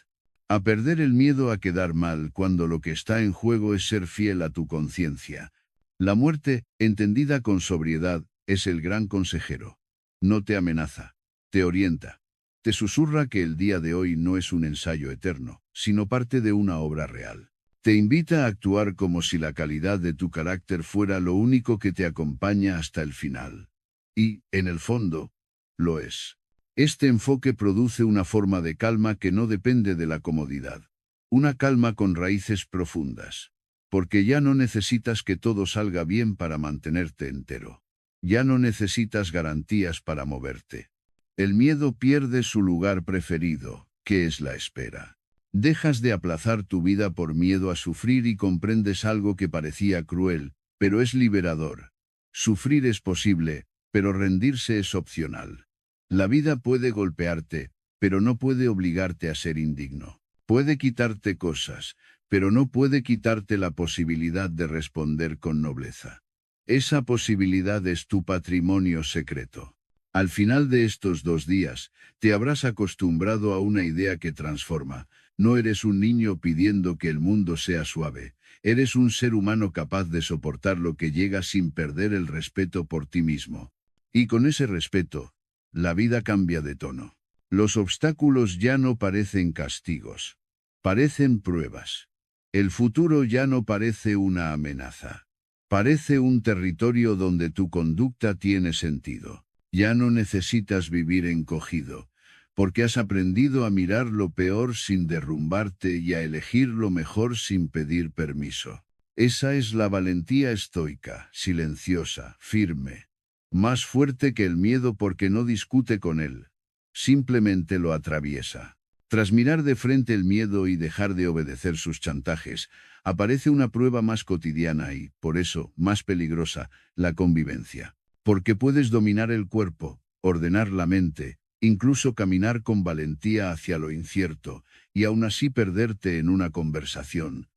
a perder el miedo a quedar mal cuando lo que está en juego es ser fiel a tu conciencia. La muerte, entendida con sobriedad, es el gran consejero. No te amenaza, te orienta. Te susurra que el día de hoy no es un ensayo eterno, sino parte de una obra real. Te invita a actuar como si la calidad de tu carácter fuera lo único que te acompaña hasta el final. Y, en el fondo, lo es. Este enfoque produce una forma de calma que no depende de la comodidad. Una calma con raíces profundas. Porque ya no necesitas que todo salga bien para mantenerte entero. Ya no necesitas garantías para moverte. El miedo pierde su lugar preferido, que es la espera. Dejas de aplazar tu vida por miedo a sufrir y comprendes algo que parecía cruel, pero es liberador. Sufrir es posible, pero rendirse es opcional. La vida puede golpearte, pero no puede obligarte a ser indigno. Puede quitarte cosas, pero no puede quitarte la posibilidad de responder con nobleza. Esa posibilidad es tu patrimonio secreto. Al final de estos 2 días, te habrás acostumbrado a una idea que transforma. No eres un niño pidiendo que el mundo sea suave. Eres un ser humano capaz de soportar lo que llega sin perder el respeto por ti mismo. Y con ese respeto, la vida cambia de tono. Los obstáculos ya no parecen castigos. Parecen pruebas. El futuro ya no parece una amenaza. Parece un territorio donde tu conducta tiene sentido. Ya no necesitas vivir encogido, porque has aprendido a mirar lo peor sin derrumbarte y a elegir lo mejor sin pedir permiso. Esa es la valentía estoica, silenciosa, firme. Más fuerte que el miedo porque no discute con él. Simplemente lo atraviesa. Tras mirar de frente el miedo y dejar de obedecer sus chantajes, aparece una prueba más cotidiana y, por eso, más peligrosa, la convivencia. Porque puedes dominar el cuerpo, ordenar la mente, incluso caminar con valentía hacia lo incierto, y aún así perderte en una conversación,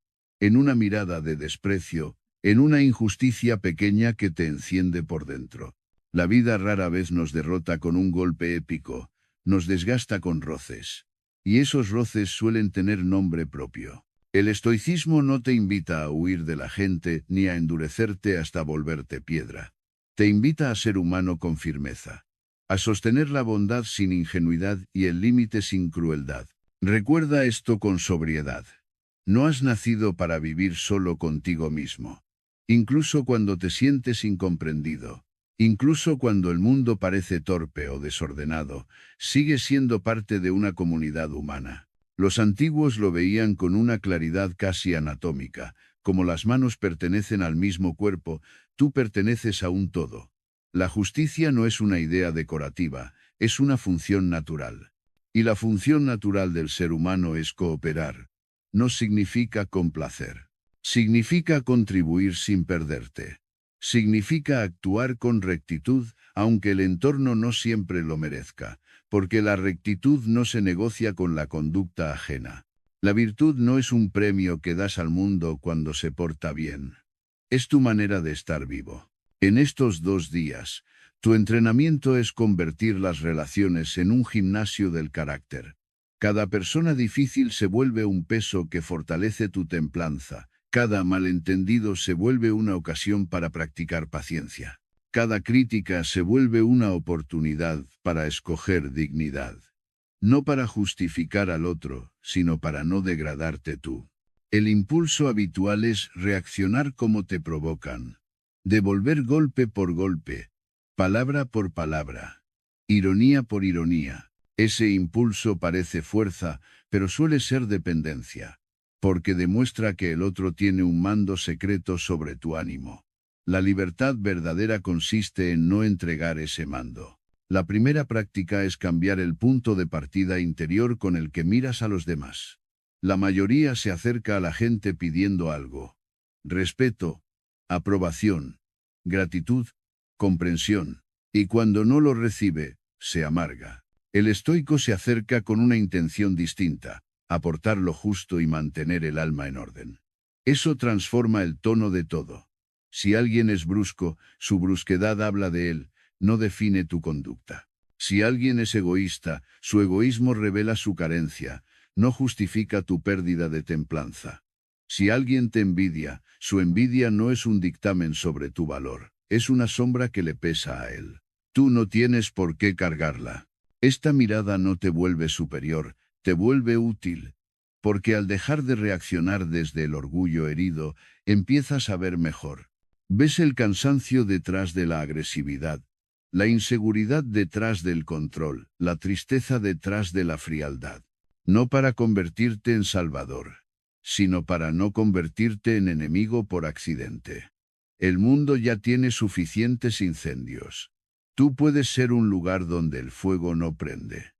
en una mirada de desprecio, en una injusticia pequeña que te enciende por dentro. La vida rara vez nos derrota con un golpe épico, nos desgasta con roces. Y esos roces suelen tener nombre propio. El estoicismo no te invita a huir de la gente ni a endurecerte hasta volverte piedra. Te invita a ser humano con firmeza, a sostener la bondad sin ingenuidad y el límite sin crueldad. Recuerda esto con sobriedad. No has nacido para vivir solo contigo mismo. Incluso cuando te sientes incomprendido, incluso cuando el mundo parece torpe o desordenado, sigues siendo parte de una comunidad humana. Los antiguos lo veían con una claridad casi anatómica, Como las manos pertenecen al mismo cuerpo, tú perteneces a un todo. La justicia no es una idea decorativa, es una función natural. Y la función natural del ser humano es cooperar. No significa complacer. Significa contribuir sin perderte. Significa actuar con rectitud, aunque el entorno no siempre lo merezca, porque la rectitud no se negocia con la conducta ajena. La virtud no es un premio que das al mundo cuando se porta bien. Es tu manera de estar vivo. En estos 2 días, tu entrenamiento es convertir las relaciones en un gimnasio del carácter. Cada persona difícil se vuelve un peso que fortalece tu templanza. Cada malentendido se vuelve una ocasión para practicar paciencia. Cada crítica se vuelve una oportunidad para escoger dignidad. No para justificar al otro, sino para no degradarte tú. El impulso habitual es reaccionar como te provocan. Devolver golpe por golpe, palabra por palabra, ironía por ironía. Ese impulso parece fuerza, pero suele ser dependencia, porque demuestra que el otro tiene un mando secreto sobre tu ánimo. La libertad verdadera consiste en no entregar ese mando. La primera práctica es cambiar el punto de partida interior con el que miras a los demás. La mayoría se acerca a la gente pidiendo algo: respeto, aprobación, gratitud, comprensión, y cuando no lo recibe, se amarga. El estoico se acerca con una intención distinta: aportar lo justo y mantener el alma en orden. Eso transforma el tono de todo. Si alguien es brusco, su brusquedad habla de él, no define tu conducta. Si alguien es egoísta, su egoísmo revela su carencia, no justifica tu pérdida de templanza. Si alguien te envidia, su envidia no es un dictamen sobre tu valor, es una sombra que le pesa a él. Tú no tienes por qué cargarla. Esta mirada no te vuelve superior, te vuelve útil, porque al dejar de reaccionar desde el orgullo herido, empiezas a ver mejor. Ves el cansancio detrás de la agresividad, la inseguridad detrás del control, la tristeza detrás de la frialdad. No para convertirte en salvador, sino para no convertirte en enemigo por accidente. El mundo ya tiene suficientes incendios. Tú puedes ser un lugar donde el fuego no prende.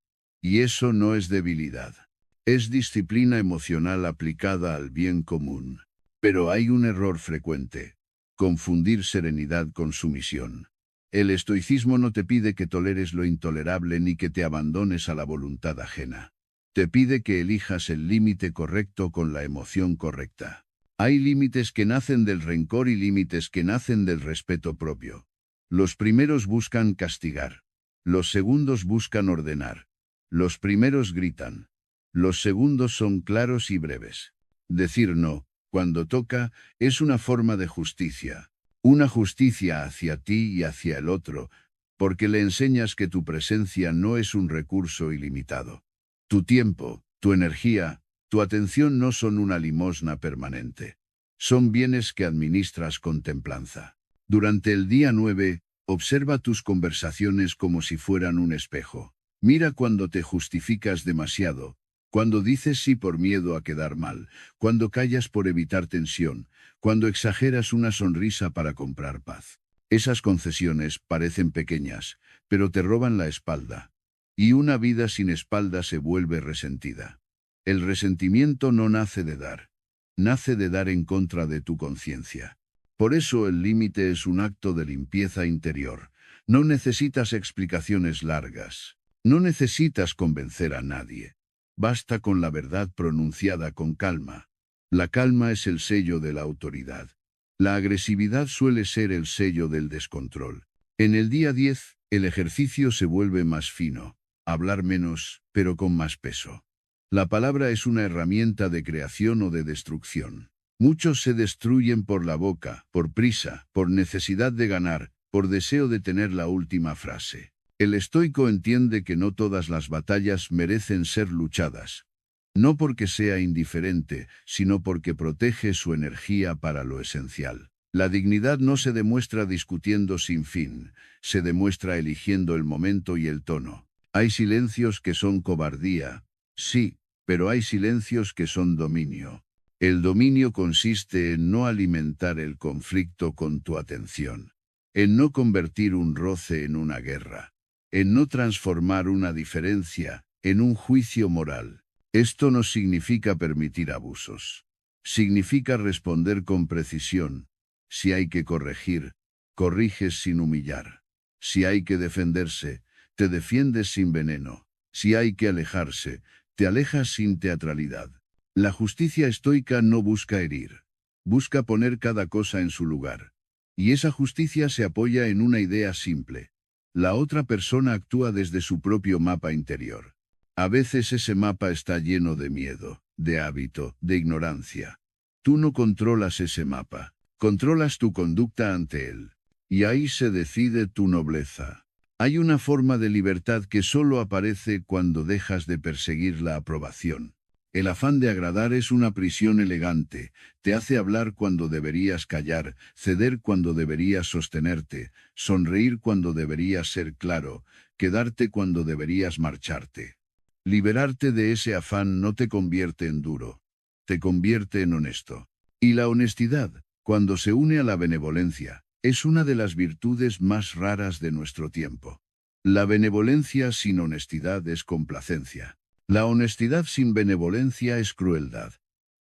Y eso no es debilidad. Es disciplina emocional aplicada al bien común. Pero hay un error frecuente: confundir serenidad con sumisión. El estoicismo no te pide que toleres lo intolerable ni que te abandones a la voluntad ajena. Te pide que elijas el límite correcto con la emoción correcta. Hay límites que nacen del rencor y límites que nacen del respeto propio. Los primeros buscan castigar. Los segundos buscan ordenar. Los primeros gritan. Los segundos son claros y breves. Decir no, cuando toca, es una forma de justicia. Una justicia hacia ti y hacia el otro, porque le enseñas que tu presencia no es un recurso ilimitado. Tu tiempo, tu energía, tu atención no son una limosna permanente. Son bienes que administras con templanza. Durante el día 9, observa tus conversaciones como si fueran un espejo. Mira cuando te justificas demasiado, cuando dices sí por miedo a quedar mal, cuando callas por evitar tensión, cuando exageras una sonrisa para comprar paz. Esas concesiones parecen pequeñas, pero te roban la espalda. Y una vida sin espalda se vuelve resentida. El resentimiento no nace de dar. Nace de dar en contra de tu conciencia. Por eso el límite es un acto de limpieza interior. No necesitas explicaciones largas. No necesitas convencer a nadie. Basta con la verdad pronunciada con calma. La calma es el sello de la autoridad. La agresividad suele ser el sello del descontrol. En el día 10, el ejercicio se vuelve más fino. Hablar menos, pero con más peso. La palabra es una herramienta de creación o de destrucción. Muchos se destruyen por la boca, por prisa, por necesidad de ganar, por deseo de tener la última frase. El estoico entiende que no todas las batallas merecen ser luchadas. No porque sea indiferente, sino porque protege su energía para lo esencial. La dignidad no se demuestra discutiendo sin fin, se demuestra eligiendo el momento y el tono. Hay silencios que son cobardía, sí, pero hay silencios que son dominio. El dominio consiste en no alimentar el conflicto con tu atención, en no convertir un roce en una guerra, en no transformar una diferencia en un juicio moral. Esto no significa permitir abusos. Significa responder con precisión. Si hay que corregir, corriges sin humillar. Si hay que defenderse, te defiendes sin veneno. Si hay que alejarse, te alejas sin teatralidad. La justicia estoica no busca herir. Busca poner cada cosa en su lugar. Y esa justicia se apoya en una idea simple. La otra persona actúa desde su propio mapa interior. A veces ese mapa está lleno de miedo, de hábito, de ignorancia. Tú no controlas ese mapa, controlas tu conducta ante él. Y ahí se decide tu nobleza. Hay una forma de libertad que solo aparece cuando dejas de perseguir la aprobación. El afán de agradar es una prisión elegante, te hace hablar cuando deberías callar, ceder cuando deberías sostenerte, sonreír cuando deberías ser claro, quedarte cuando deberías marcharte. Liberarte de ese afán no te convierte en duro, te convierte en honesto. Y la honestidad, cuando se une a la benevolencia, es una de las virtudes más raras de nuestro tiempo. La benevolencia sin honestidad es complacencia. La honestidad sin benevolencia es crueldad.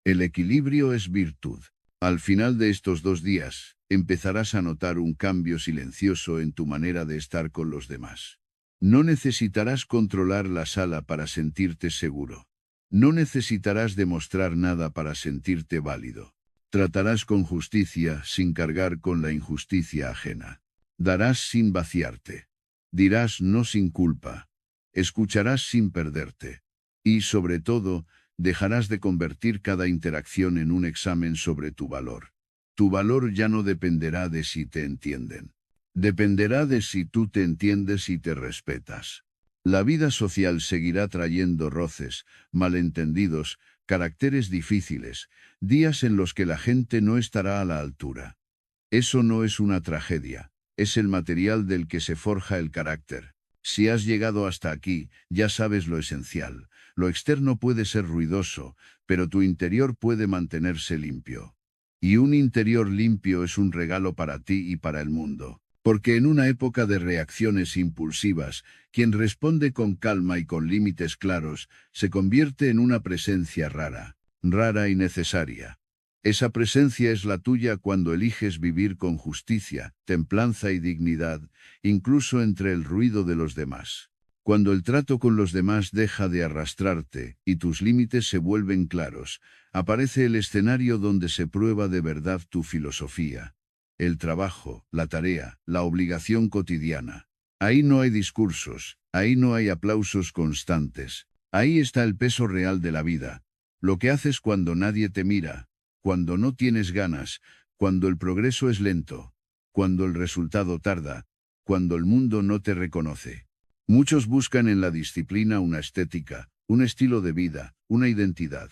El equilibrio es virtud. Al final de estos 2 días, empezarás a notar un cambio silencioso en tu manera de estar con los demás. No necesitarás controlar la sala para sentirte seguro. No necesitarás demostrar nada para sentirte válido. Tratarás con justicia sin cargar con la injusticia ajena. Darás sin vaciarte. Dirás no sin culpa. Escucharás sin perderte. Y, sobre todo, dejarás de convertir cada interacción en un examen sobre tu valor. Tu valor ya no dependerá de si te entienden. Dependerá de si tú te entiendes y te respetas. La vida social seguirá trayendo roces, malentendidos, caracteres difíciles, días en los que la gente no estará a la altura. Eso no es una tragedia, es el material del que se forja el carácter. Si has llegado hasta aquí, ya sabes lo esencial. Lo externo puede ser ruidoso, pero tu interior puede mantenerse limpio. Y un interior limpio es un regalo para ti y para el mundo. Porque en una época de reacciones impulsivas, quien responde con calma y con límites claros, se convierte en una presencia rara, rara y necesaria. Esa presencia es la tuya cuando eliges vivir con justicia, templanza y dignidad, incluso entre el ruido de los demás. Cuando el trato con los demás deja de arrastrarte y tus límites se vuelven claros, aparece el escenario donde se prueba de verdad tu filosofía. El trabajo, la tarea, la obligación cotidiana. Ahí no hay discursos, ahí no hay aplausos constantes. Ahí está el peso real de la vida. Lo que haces cuando nadie te mira, cuando no tienes ganas, cuando el progreso es lento, cuando el resultado tarda, cuando el mundo no te reconoce. Muchos buscan en la disciplina una estética, un estilo de vida, una identidad.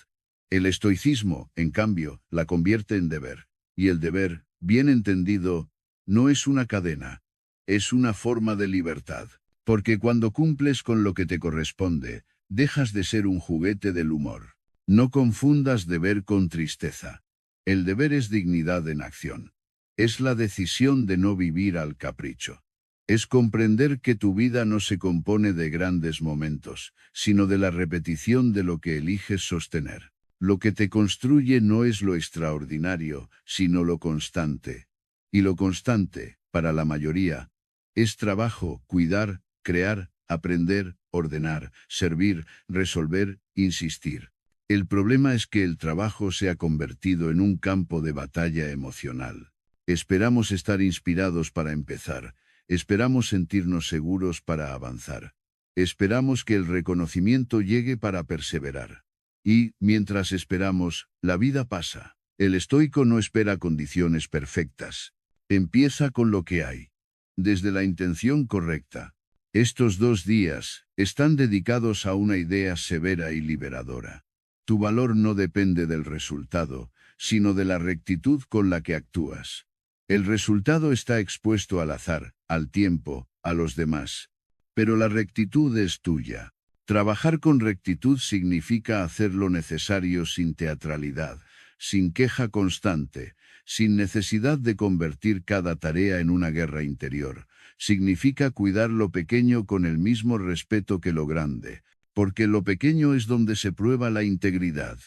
El estoicismo, en cambio, la convierte en deber. Y el deber, bien entendido, no es una cadena, es una forma de libertad. Porque cuando cumples con lo que te corresponde, dejas de ser un juguete del humor. No confundas deber con tristeza. El deber es dignidad en acción. Es la decisión de no vivir al capricho. Es comprender que tu vida no se compone de grandes momentos, sino de la repetición de lo que eliges sostener. Lo que te construye no es lo extraordinario, sino lo constante. Y lo constante, para la mayoría, es trabajo, cuidar, crear, aprender, ordenar, servir, resolver, insistir. El problema es que el trabajo se ha convertido en un campo de batalla emocional. Esperamos estar inspirados para empezar. Esperamos sentirnos seguros para avanzar. Esperamos que el reconocimiento llegue para perseverar. Y, mientras esperamos, la vida pasa. El estoico no espera condiciones perfectas. Empieza con lo que hay. Desde la intención correcta. Estos 2 días están dedicados a una idea severa y liberadora. Tu valor no depende del resultado, sino de la rectitud con la que actúas. El resultado está expuesto al azar, al tiempo, a los demás. Pero la rectitud es tuya. Trabajar con rectitud significa hacer lo necesario sin teatralidad, sin queja constante, sin necesidad de convertir cada tarea en una guerra interior. Significa cuidar lo pequeño con el mismo respeto que lo grande, porque lo pequeño es donde se prueba la integridad.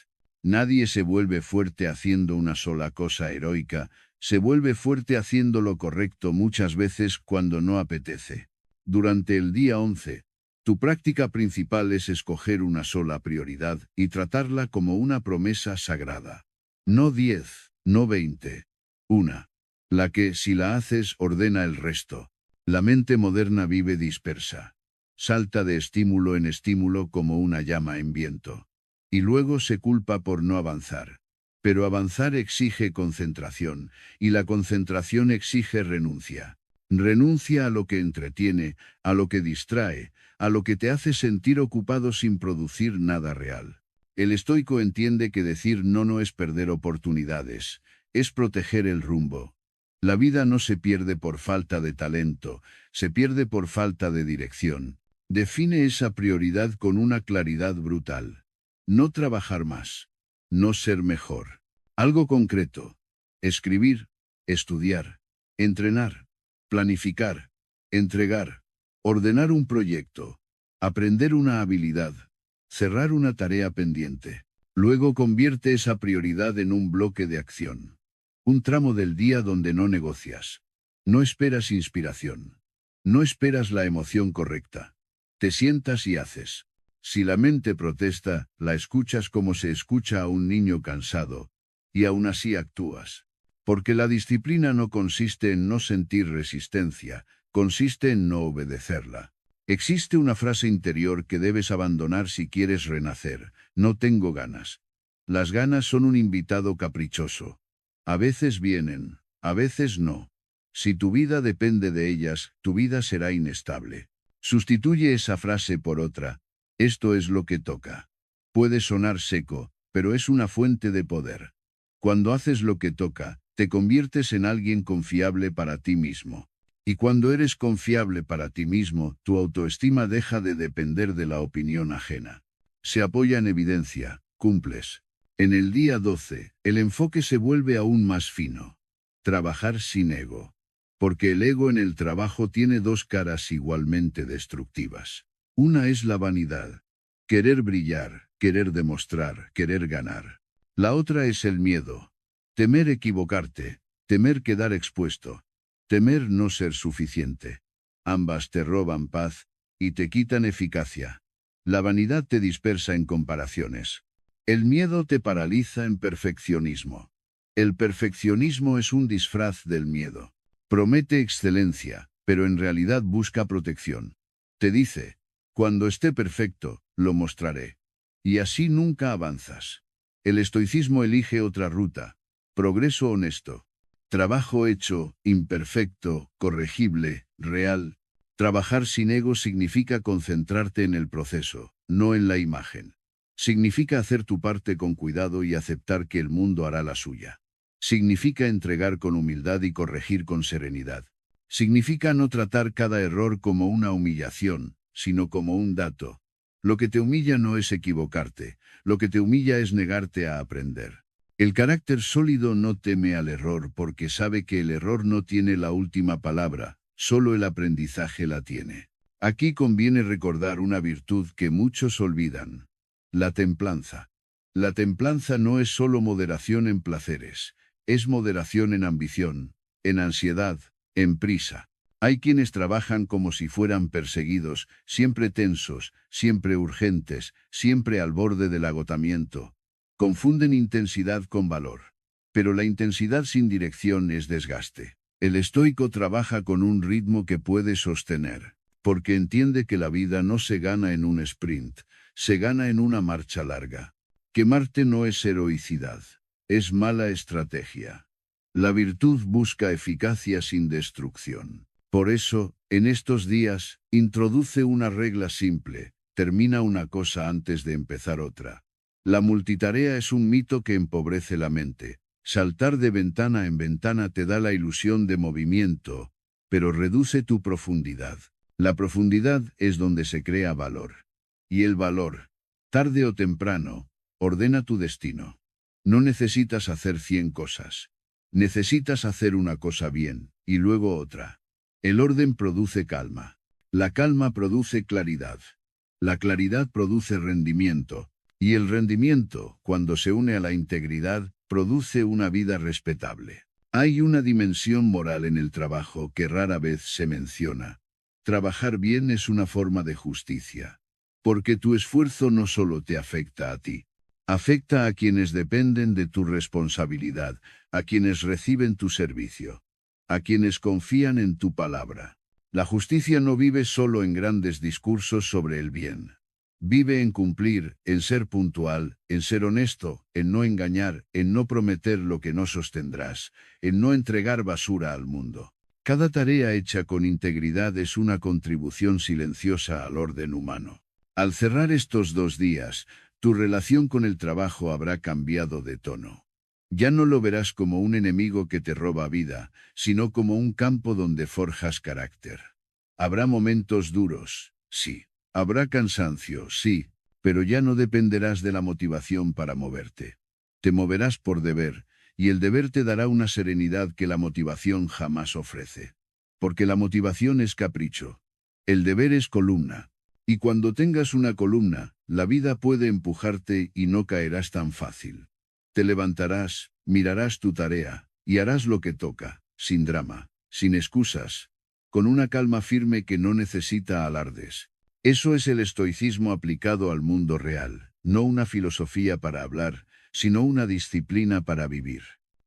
Nadie se vuelve fuerte haciendo una sola cosa heroica, se vuelve fuerte haciendo lo correcto muchas veces cuando no apetece. Durante el día 11, tu práctica principal es escoger una sola prioridad y tratarla como una promesa sagrada. No 10, no 20. Una. La que, si la haces, ordena el resto. La mente moderna vive dispersa. Salta de estímulo en estímulo como una llama en viento. Y luego se culpa por no avanzar. Pero avanzar exige concentración, y la concentración exige renuncia. Renuncia a lo que entretiene, a lo que distrae, a lo que te hace sentir ocupado sin producir nada real. El estoico entiende que decir no es perder oportunidades, es proteger el rumbo. La vida no se pierde por falta de talento, se pierde por falta de dirección. Define esa prioridad con una claridad brutal. No trabajar más. No ser mejor. Algo concreto. Escribir, estudiar, entrenar, planificar, entregar, ordenar un proyecto, aprender una habilidad, cerrar una tarea pendiente. Luego convierte esa prioridad en un bloque de acción. Un tramo del día donde no negocias. No esperas inspiración. No esperas la emoción correcta. Te sientas y haces. Si la mente protesta, la escuchas como se escucha a un niño cansado, y aún así actúas. Porque la disciplina no consiste en no sentir resistencia, consiste en no obedecerla. Existe una frase interior que debes abandonar si quieres renacer: no tengo ganas. Las ganas son un invitado caprichoso. A veces vienen, a veces no. Si tu vida depende de ellas, tu vida será inestable. Sustituye esa frase por otra: esto es lo que toca. Puede sonar seco, pero es una fuente de poder. Cuando haces lo que toca, te conviertes en alguien confiable para ti mismo. Y cuando eres confiable para ti mismo, tu autoestima deja de depender de la opinión ajena. Se apoya en evidencia, cumples. En el día 12, el enfoque se vuelve aún más fino. Trabajar sin ego. Porque el ego en el trabajo tiene dos caras igualmente destructivas. Una es la vanidad. Querer brillar, querer demostrar, querer ganar. La otra es el miedo. Temer equivocarte, temer quedar expuesto, temer no ser suficiente. Ambas te roban paz y te quitan eficacia. La vanidad te dispersa en comparaciones. El miedo te paraliza en perfeccionismo. El perfeccionismo es un disfraz del miedo. Promete excelencia, pero en realidad busca protección. Te dice: cuando esté perfecto, lo mostraré. Y así nunca avanzas. El estoicismo elige otra ruta. Progreso honesto. Trabajo hecho, imperfecto, corregible, real. Trabajar sin ego significa concentrarte en el proceso, no en la imagen. Significa hacer tu parte con cuidado y aceptar que el mundo hará la suya. Significa entregar con humildad y corregir con serenidad. Significa no tratar cada error como una humillación, sino como un dato. Lo que te humilla no es equivocarte, lo que te humilla es negarte a aprender. El carácter sólido no teme al error porque sabe que el error no tiene la última palabra, solo el aprendizaje la tiene. Aquí conviene recordar una virtud que muchos olvidan: la templanza. La templanza no es solo moderación en placeres, es moderación en ambición, en ansiedad, en prisa. Hay quienes trabajan como si fueran perseguidos, siempre tensos, siempre urgentes, siempre al borde del agotamiento. Confunden intensidad con valor. Pero la intensidad sin dirección es desgaste. El estoico trabaja con un ritmo que puede sostener, porque entiende que la vida no se gana en un sprint, se gana en una marcha larga. Quemarte no es heroicidad, es mala estrategia. La virtud busca eficacia sin destrucción. Por eso, en estos días, introduce una regla simple: termina una cosa antes de empezar otra. La multitarea es un mito que empobrece la mente. Saltar de ventana en ventana te da la ilusión de movimiento, pero reduce tu profundidad. La profundidad es donde se crea valor. Y el valor, tarde o temprano, ordena tu destino. No necesitas hacer 100 cosas. Necesitas hacer una cosa bien, y luego otra. El orden produce calma. La calma produce claridad. La claridad produce rendimiento. Y el rendimiento, cuando se une a la integridad, produce una vida respetable. Hay una dimensión moral en el trabajo que rara vez se menciona. Trabajar bien es una forma de justicia. Porque tu esfuerzo no solo te afecta a ti. Afecta a quienes dependen de tu responsabilidad, a quienes reciben tu servicio, a quienes confían en tu palabra. La justicia no vive solo en grandes discursos sobre el bien. Vive en cumplir, en ser puntual, en ser honesto, en no engañar, en no prometer lo que no sostendrás, en no entregar basura al mundo. Cada tarea hecha con integridad es una contribución silenciosa al orden humano. Al cerrar estos 2 días, tu relación con el trabajo habrá cambiado de tono. Ya no lo verás como un enemigo que te roba vida, sino como un campo donde forjas carácter. Habrá momentos duros, sí. Habrá cansancio, sí, pero ya no dependerás de la motivación para moverte. Te moverás por deber, y el deber te dará una serenidad que la motivación jamás ofrece. Porque la motivación es capricho. El deber es columna. Y cuando tengas una columna, la vida puede empujarte y no caerás tan fácil. Te levantarás, mirarás tu tarea, y harás lo que toca, sin drama, sin excusas, con una calma firme que no necesita alardes. Eso es el estoicismo aplicado al mundo real, no una filosofía para hablar, sino una disciplina para vivir.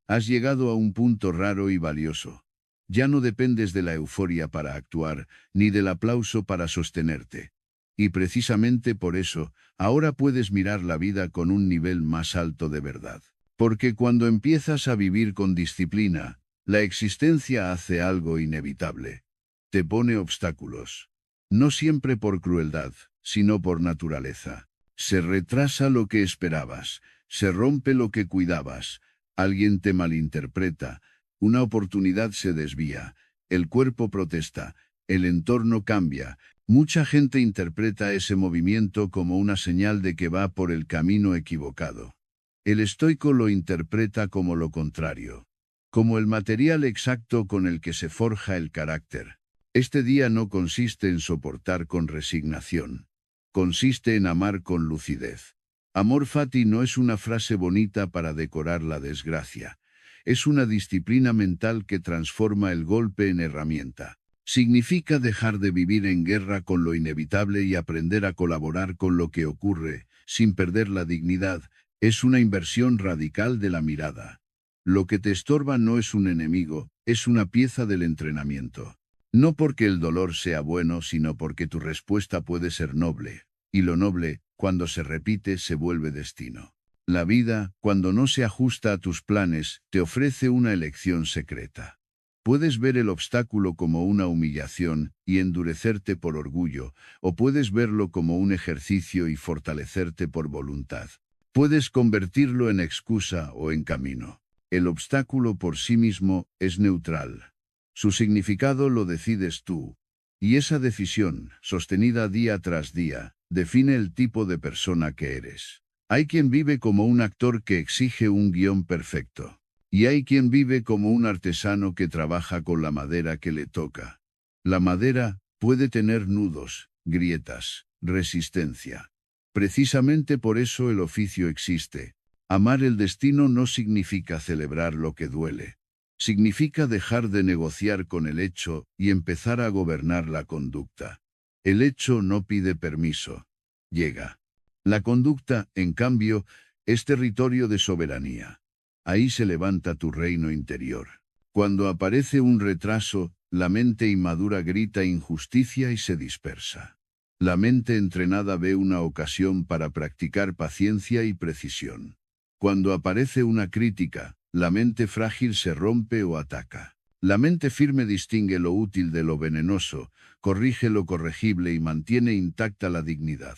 Has llegado a un punto raro y valioso. Ya no dependes de la euforia para actuar, ni del aplauso para sostenerte. Y precisamente por eso, ahora puedes mirar la vida con un nivel más alto de verdad. Porque cuando empiezas a vivir con disciplina, la existencia hace algo inevitable. Te pone obstáculos. No siempre por crueldad, sino por naturaleza. Se retrasa lo que esperabas, se rompe lo que cuidabas, alguien te malinterpreta, una oportunidad se desvía, el cuerpo protesta, el entorno cambia. Mucha gente interpreta ese movimiento como una señal de que va por el camino equivocado. El estoico lo interpreta como lo contrario, como el material exacto con el que se forja el carácter. Este día no consiste en soportar con resignación. Consiste en amar con lucidez. Amor fati no es una frase bonita para decorar la desgracia. Es una disciplina mental que transforma el golpe en herramienta. Significa dejar de vivir en guerra con lo inevitable y aprender a colaborar con lo que ocurre, sin perder la dignidad. Es una inversión radical de la mirada. Lo que te estorba no es un enemigo, es una pieza del entrenamiento. No porque el dolor sea bueno, sino porque tu respuesta puede ser noble. Y lo noble, cuando se repite, se vuelve destino. La vida, cuando no se ajusta a tus planes, te ofrece una elección secreta. Puedes ver el obstáculo como una humillación y endurecerte por orgullo, o puedes verlo como un ejercicio y fortalecerte por voluntad. Puedes convertirlo en excusa o en camino. El obstáculo por sí mismo es neutral. Su significado lo decides tú. Y esa decisión, sostenida día tras día, define el tipo de persona que eres. Hay quien vive como un actor que exige un guión perfecto. Y hay quien vive como un artesano que trabaja con la madera que le toca. La madera puede tener nudos, grietas, resistencia. Precisamente por eso el oficio existe. Amar el destino no significa celebrar lo que duele. Significa dejar de negociar con el hecho y empezar a gobernar la conducta. El hecho no pide permiso. Llega. La conducta, en cambio, es territorio de soberanía. Ahí se levanta tu reino interior. Cuando aparece un retraso, la mente inmadura grita injusticia y se dispersa. La mente entrenada ve una ocasión para practicar paciencia y precisión. Cuando aparece una crítica, la mente frágil se rompe o ataca. La mente firme distingue lo útil de lo venenoso, corrige lo corregible y mantiene intacta la dignidad.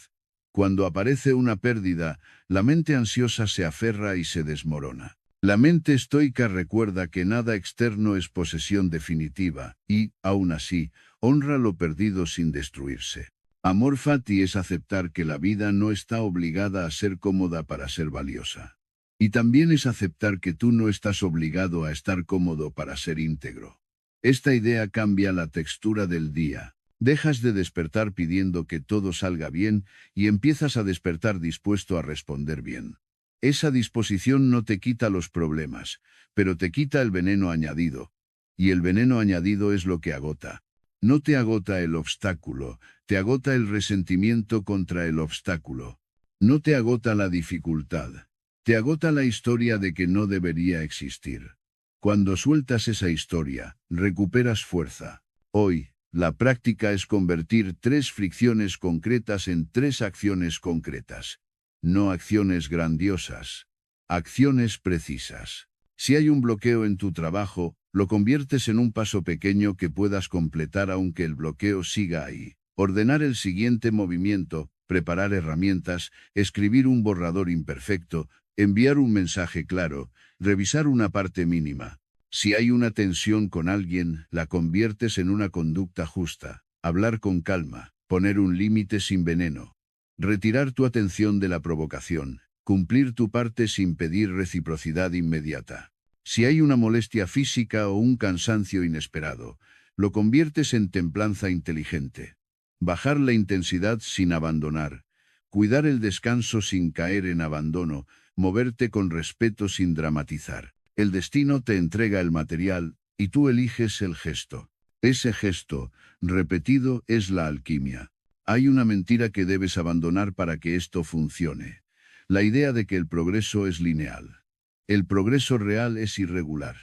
Cuando aparece una pérdida, la mente ansiosa se aferra y se desmorona. La mente estoica recuerda que nada externo es posesión definitiva y, aún así, honra lo perdido sin destruirse. Amor fati es aceptar que la vida no está obligada a ser cómoda para ser valiosa. Y también es aceptar que tú no estás obligado a estar cómodo para ser íntegro. Esta idea cambia la textura del día. Dejas de despertar pidiendo que todo salga bien y empiezas a despertar dispuesto a responder bien. Esa disposición no te quita los problemas, pero te quita el veneno añadido. Y el veneno añadido es lo que agota. No te agota el obstáculo, te agota el resentimiento contra el obstáculo. No te agota la dificultad. Te agota la historia de que no debería existir. Cuando sueltas esa historia, recuperas fuerza. Hoy, la práctica es convertir 3 fricciones concretas en 3 acciones concretas. No acciones grandiosas. Acciones precisas. Si hay un bloqueo en tu trabajo, lo conviertes en un paso pequeño que puedas completar aunque el bloqueo siga ahí. Ordenar el siguiente movimiento, preparar herramientas, escribir un borrador imperfecto, enviar un mensaje claro, revisar una parte mínima. Si hay una tensión con alguien, la conviertes en una conducta justa. Hablar con calma, poner un límite sin veneno. Retirar tu atención de la provocación, cumplir tu parte sin pedir reciprocidad inmediata. Si hay una molestia física o un cansancio inesperado, lo conviertes en templanza inteligente. Bajar la intensidad sin abandonar. Cuidar el descanso sin caer en abandono, moverte con respeto sin dramatizar. El destino te entrega el material, y tú eliges el gesto. Ese gesto, repetido, es la alquimia. Hay una mentira que debes abandonar para que esto funcione. La idea de que el progreso es lineal. El progreso real es irregular,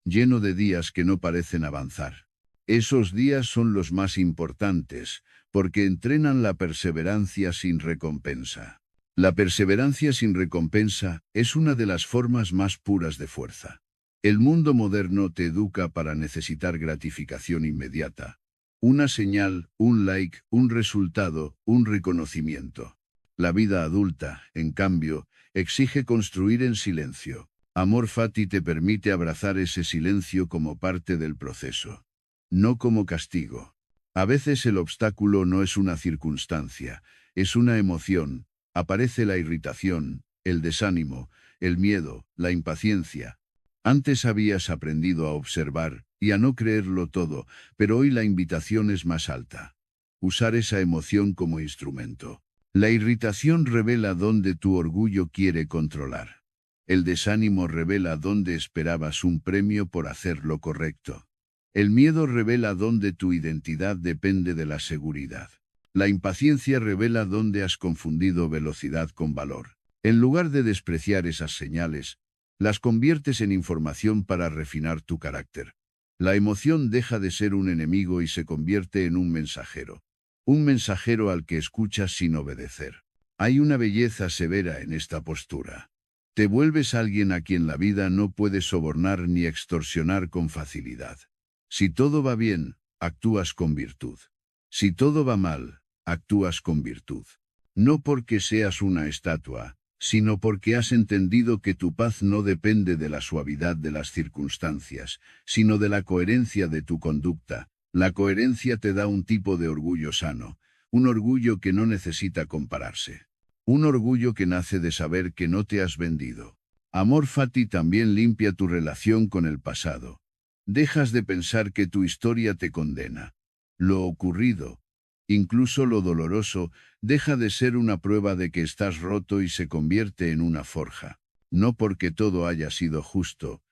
lleno de días que no parecen avanzar. Esos días son los más importantes, porque entrenan la perseverancia sin recompensa. La perseverancia sin recompensa es una de las formas más puras de fuerza. El mundo moderno te educa para necesitar gratificación inmediata. Una señal, un like, un resultado, un reconocimiento. La vida adulta, en cambio, exige construir en silencio. Amor fati te permite abrazar ese silencio como parte del proceso, no como castigo. A veces el obstáculo no es una circunstancia, es una emoción. Aparece la irritación, el desánimo, el miedo, la impaciencia. Antes habías aprendido a observar y a no creerlo todo, pero hoy la invitación es más alta. Usar esa emoción como instrumento. La irritación revela dónde tu orgullo quiere controlar. El desánimo revela dónde esperabas un premio por hacer lo correcto. El miedo revela dónde tu identidad depende de la seguridad. La impaciencia revela dónde has confundido velocidad con valor. En lugar de despreciar esas señales, las conviertes en información para refinar tu carácter. La emoción deja de ser un enemigo y se convierte en un mensajero. Un mensajero al que escuchas sin obedecer. Hay una belleza severa en esta postura. Te vuelves alguien a quien la vida no puede sobornar ni extorsionar con facilidad. Si todo va bien, actúas con virtud. Si todo va mal, actúas con virtud. No porque seas una estatua, sino porque has entendido que tu paz no depende de la suavidad de las circunstancias, sino de la coherencia de tu conducta. La coherencia te da un tipo de orgullo sano, un orgullo que no necesita compararse. Un orgullo que nace de saber que no te has vendido. Amor fati también limpia tu relación con el pasado. Dejas de pensar que tu historia te condena. Lo ocurrido, incluso lo doloroso, deja de ser una prueba de que estás roto y se convierte en una forja. No porque todo haya sido justo,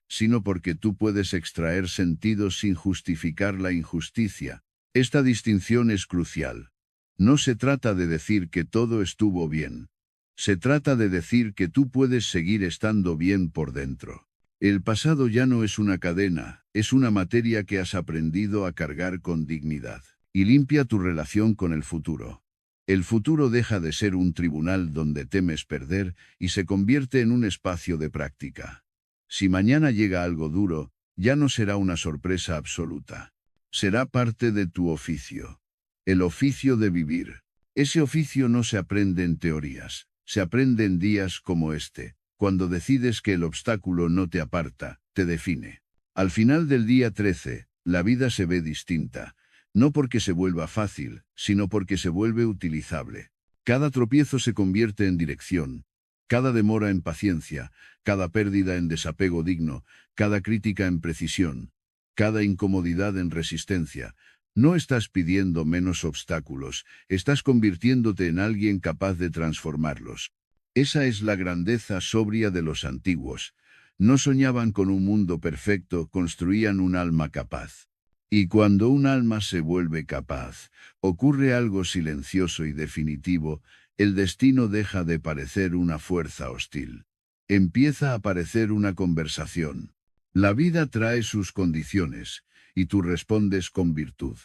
sino porque tú puedes extraer sentido sin justificar la injusticia. Esta distinción es crucial. No se trata de decir que todo estuvo bien. Se trata de decir que tú puedes seguir estando bien por dentro. El pasado ya no es una cadena, es una materia que has aprendido a cargar con dignidad. Y limpia tu relación con el futuro. El futuro deja de ser un tribunal donde temes perder y se convierte en un espacio de práctica. Si mañana llega algo duro, ya no será una sorpresa absoluta. Será parte de tu oficio. El oficio de vivir. Ese oficio no se aprende en teorías, se aprende en días como este, cuando decides que el obstáculo no te aparta, te define. Al final del día 13, la vida se ve distinta. No porque se vuelva fácil, sino porque se vuelve utilizable. Cada tropiezo se convierte en dirección. Cada demora en paciencia, cada pérdida en desapego digno, cada crítica en precisión, cada incomodidad en resistencia. No estás pidiendo menos obstáculos, estás convirtiéndote en alguien capaz de transformarlos. Esa es la grandeza sobria de los antiguos. No soñaban con un mundo perfecto, construían un alma capaz. Y cuando un alma se vuelve capaz, ocurre algo silencioso y definitivo. El destino deja de parecer una fuerza hostil. Empieza a parecer una conversación. La vida trae sus condiciones, y tú respondes con virtud.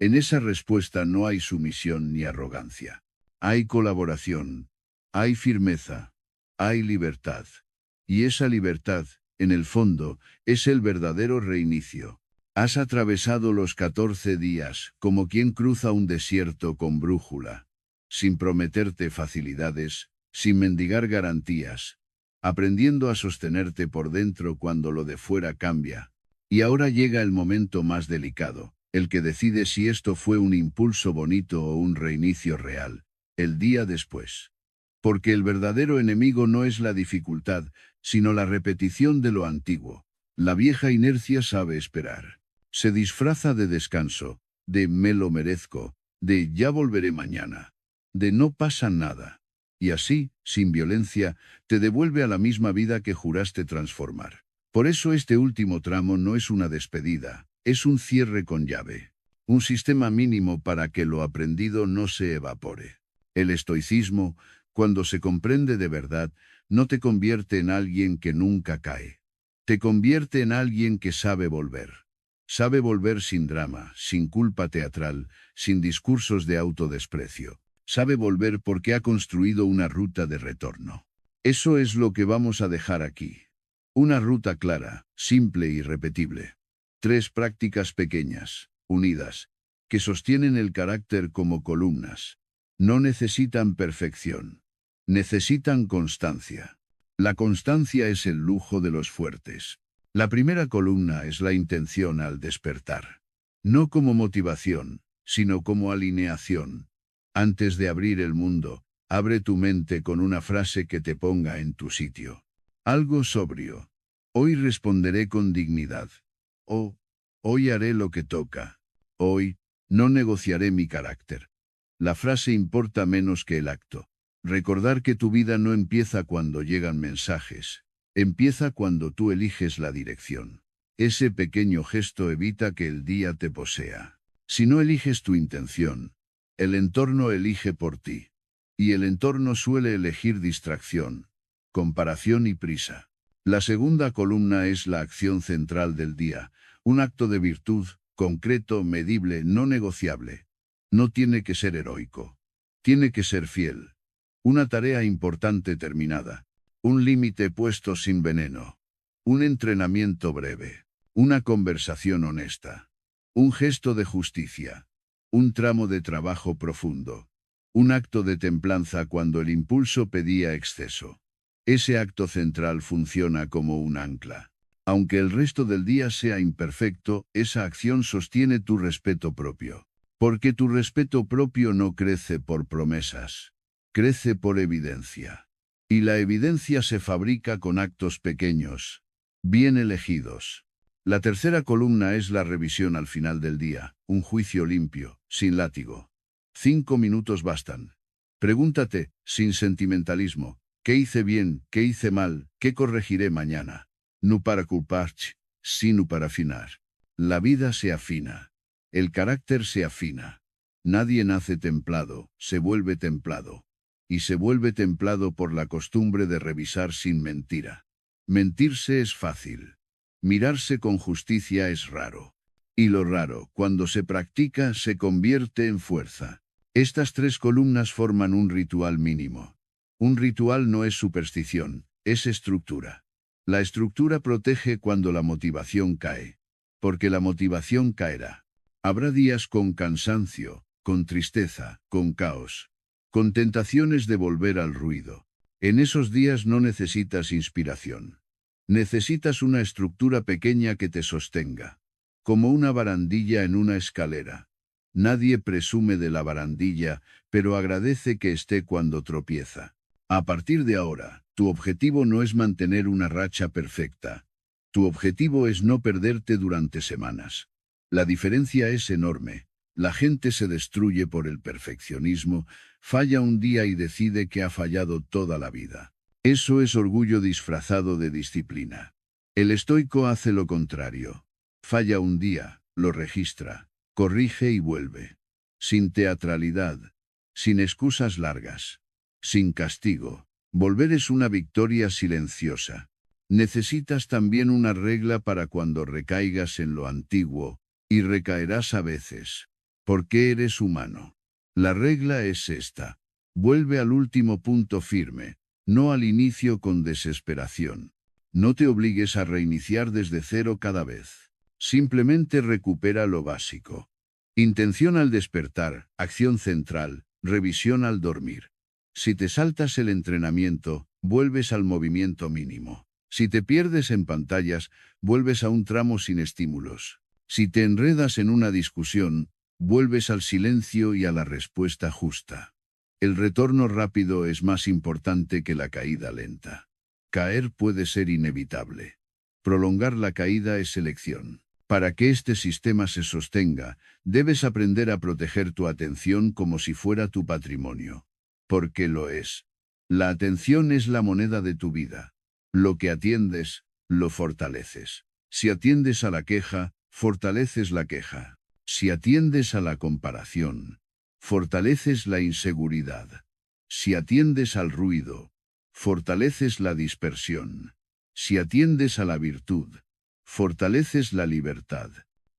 En esa respuesta no hay sumisión ni arrogancia. Hay colaboración, hay firmeza, hay libertad. Y esa libertad, en el fondo, es el verdadero reinicio. Has atravesado los 14 días, como quien cruza un desierto con brújula, sin prometerte facilidades, sin mendigar garantías, aprendiendo a sostenerte por dentro cuando lo de fuera cambia. Y ahora llega el momento más delicado, el que decide si esto fue un impulso bonito o un reinicio real, el día después. Porque el verdadero enemigo no es la dificultad, sino la repetición de lo antiguo. La vieja inercia sabe esperar. Se disfraza de descanso, de me lo merezco, de ya volveré mañana, de no pasa nada. Y así, sin violencia, te devuelve a la misma vida que juraste transformar. Por eso este último tramo no es una despedida, es un cierre con llave. Un sistema mínimo para que lo aprendido no se evapore. El estoicismo, cuando se comprende de verdad, no te convierte en alguien que nunca cae. Te convierte en alguien que sabe volver. Sabe volver sin drama, sin culpa teatral, sin discursos de autodesprecio. Sabe volver porque ha construido una ruta de retorno. Eso es lo que vamos a dejar aquí. Una ruta clara, simple y repetible. 3 prácticas pequeñas, unidas, que sostienen el carácter como columnas. No necesitan perfección. Necesitan constancia. La constancia es el lujo de los fuertes. La primera columna es la intención al despertar. No como motivación, sino como alineación. Antes de abrir el mundo, abre tu mente con una frase que te ponga en tu sitio. Algo sobrio. Hoy responderé con dignidad. O, hoy haré lo que toca. Hoy, no negociaré mi carácter. La frase importa menos que el acto. Recordar que tu vida no empieza cuando llegan mensajes. Empieza cuando tú eliges la dirección. Ese pequeño gesto evita que el día te posea. Si no eliges tu intención, el entorno elige por ti. Y el entorno suele elegir distracción, comparación y prisa. La segunda columna es la acción central del día, un acto de virtud, concreto, medible, no negociable. No tiene que ser heroico. Tiene que ser fiel. Una tarea importante terminada. Un límite puesto sin veneno. Un entrenamiento breve. Una conversación honesta. Un gesto de justicia. Un tramo de trabajo profundo. Un acto de templanza cuando el impulso pedía exceso. Ese acto central funciona como un ancla. Aunque el resto del día sea imperfecto, esa acción sostiene tu respeto propio. Porque tu respeto propio no crece por promesas. Crece por evidencia. Y la evidencia se fabrica con actos pequeños, bien elegidos. La tercera columna es la revisión al final del día, un juicio limpio, sin látigo. 5 minutos bastan. Pregúntate, sin sentimentalismo, ¿qué hice bien, qué hice mal, qué corregiré mañana? No para culparte, sino para afinar. La vida se afina. El carácter se afina. Nadie nace templado, se vuelve templado. Y se vuelve templado por la costumbre de revisar sin mentira. Mentirse es fácil. Mirarse con justicia es raro. Y lo raro, cuando se practica, se convierte en fuerza. Estas 3 columnas forman un ritual mínimo. Un ritual no es superstición, es estructura. La estructura protege cuando la motivación cae. Porque la motivación caerá. Habrá días con cansancio, con tristeza, con caos. Con tentaciones de volver al ruido. En esos días no necesitas inspiración. Necesitas una estructura pequeña que te sostenga. Como una barandilla en una escalera. Nadie presume de la barandilla, pero agradece que esté cuando tropieza. A partir de ahora, Tu objetivo no es mantener una racha perfecta. Tu objetivo es no perderte durante semanas. La diferencia es enorme. La gente se destruye por el perfeccionismo, falla un día y decide que ha fallado toda la vida. Eso es orgullo disfrazado de disciplina. El estoico hace lo contrario. Falla un día, lo registra, corrige y vuelve. Sin teatralidad, sin excusas largas, sin castigo. Volver es una victoria silenciosa. Necesitas también una regla para cuando recaigas en lo antiguo, y recaerás a veces. Porque eres humano. La regla es esta. Vuelve al último punto firme, no al inicio con desesperación. No te obligues a reiniciar desde cero cada vez. Simplemente recupera lo básico. Intención al despertar, acción central, revisión al dormir. Si te saltas el entrenamiento, vuelves al movimiento mínimo. Si te pierdes en pantallas, vuelves a un tramo sin estímulos. Si te enredas en una discusión, vuelves al silencio y a la respuesta justa. El retorno rápido es más importante que la caída lenta. Caer puede ser inevitable. Prolongar la caída es elección. Para que este sistema se sostenga, debes aprender a proteger tu atención como si fuera tu patrimonio. Porque lo es. La atención es la moneda de tu vida. Lo que atiendes, lo fortaleces. Si atiendes a la queja, fortaleces la queja. Si atiendes a la comparación, fortaleces la inseguridad. Si atiendes al ruido, fortaleces la dispersión. Si atiendes a la virtud, fortaleces la libertad.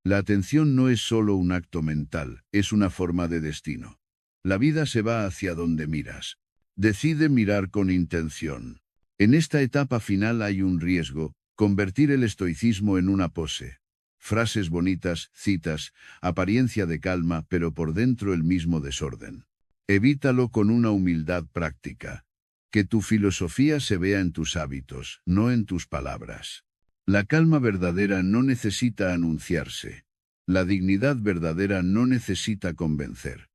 La atención no es solo un acto mental, es una forma de destino. La vida se va hacia donde miras. Decide mirar con intención. En esta etapa final hay un riesgo, convertir el estoicismo en una pose. Frases bonitas, citas, apariencia de calma, pero por dentro el mismo desorden. Evítalo con una humildad práctica. Que tu filosofía se vea en tus hábitos, no en tus palabras. La calma verdadera no necesita anunciarse. La dignidad verdadera no necesita convencer.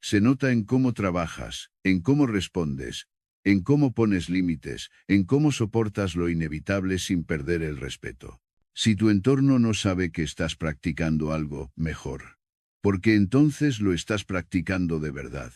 Se nota en cómo trabajas, en cómo respondes, en cómo pones límites, en cómo soportas lo inevitable sin perder el respeto. Si tu entorno no sabe que estás practicando algo, mejor. Porque entonces lo estás practicando de verdad.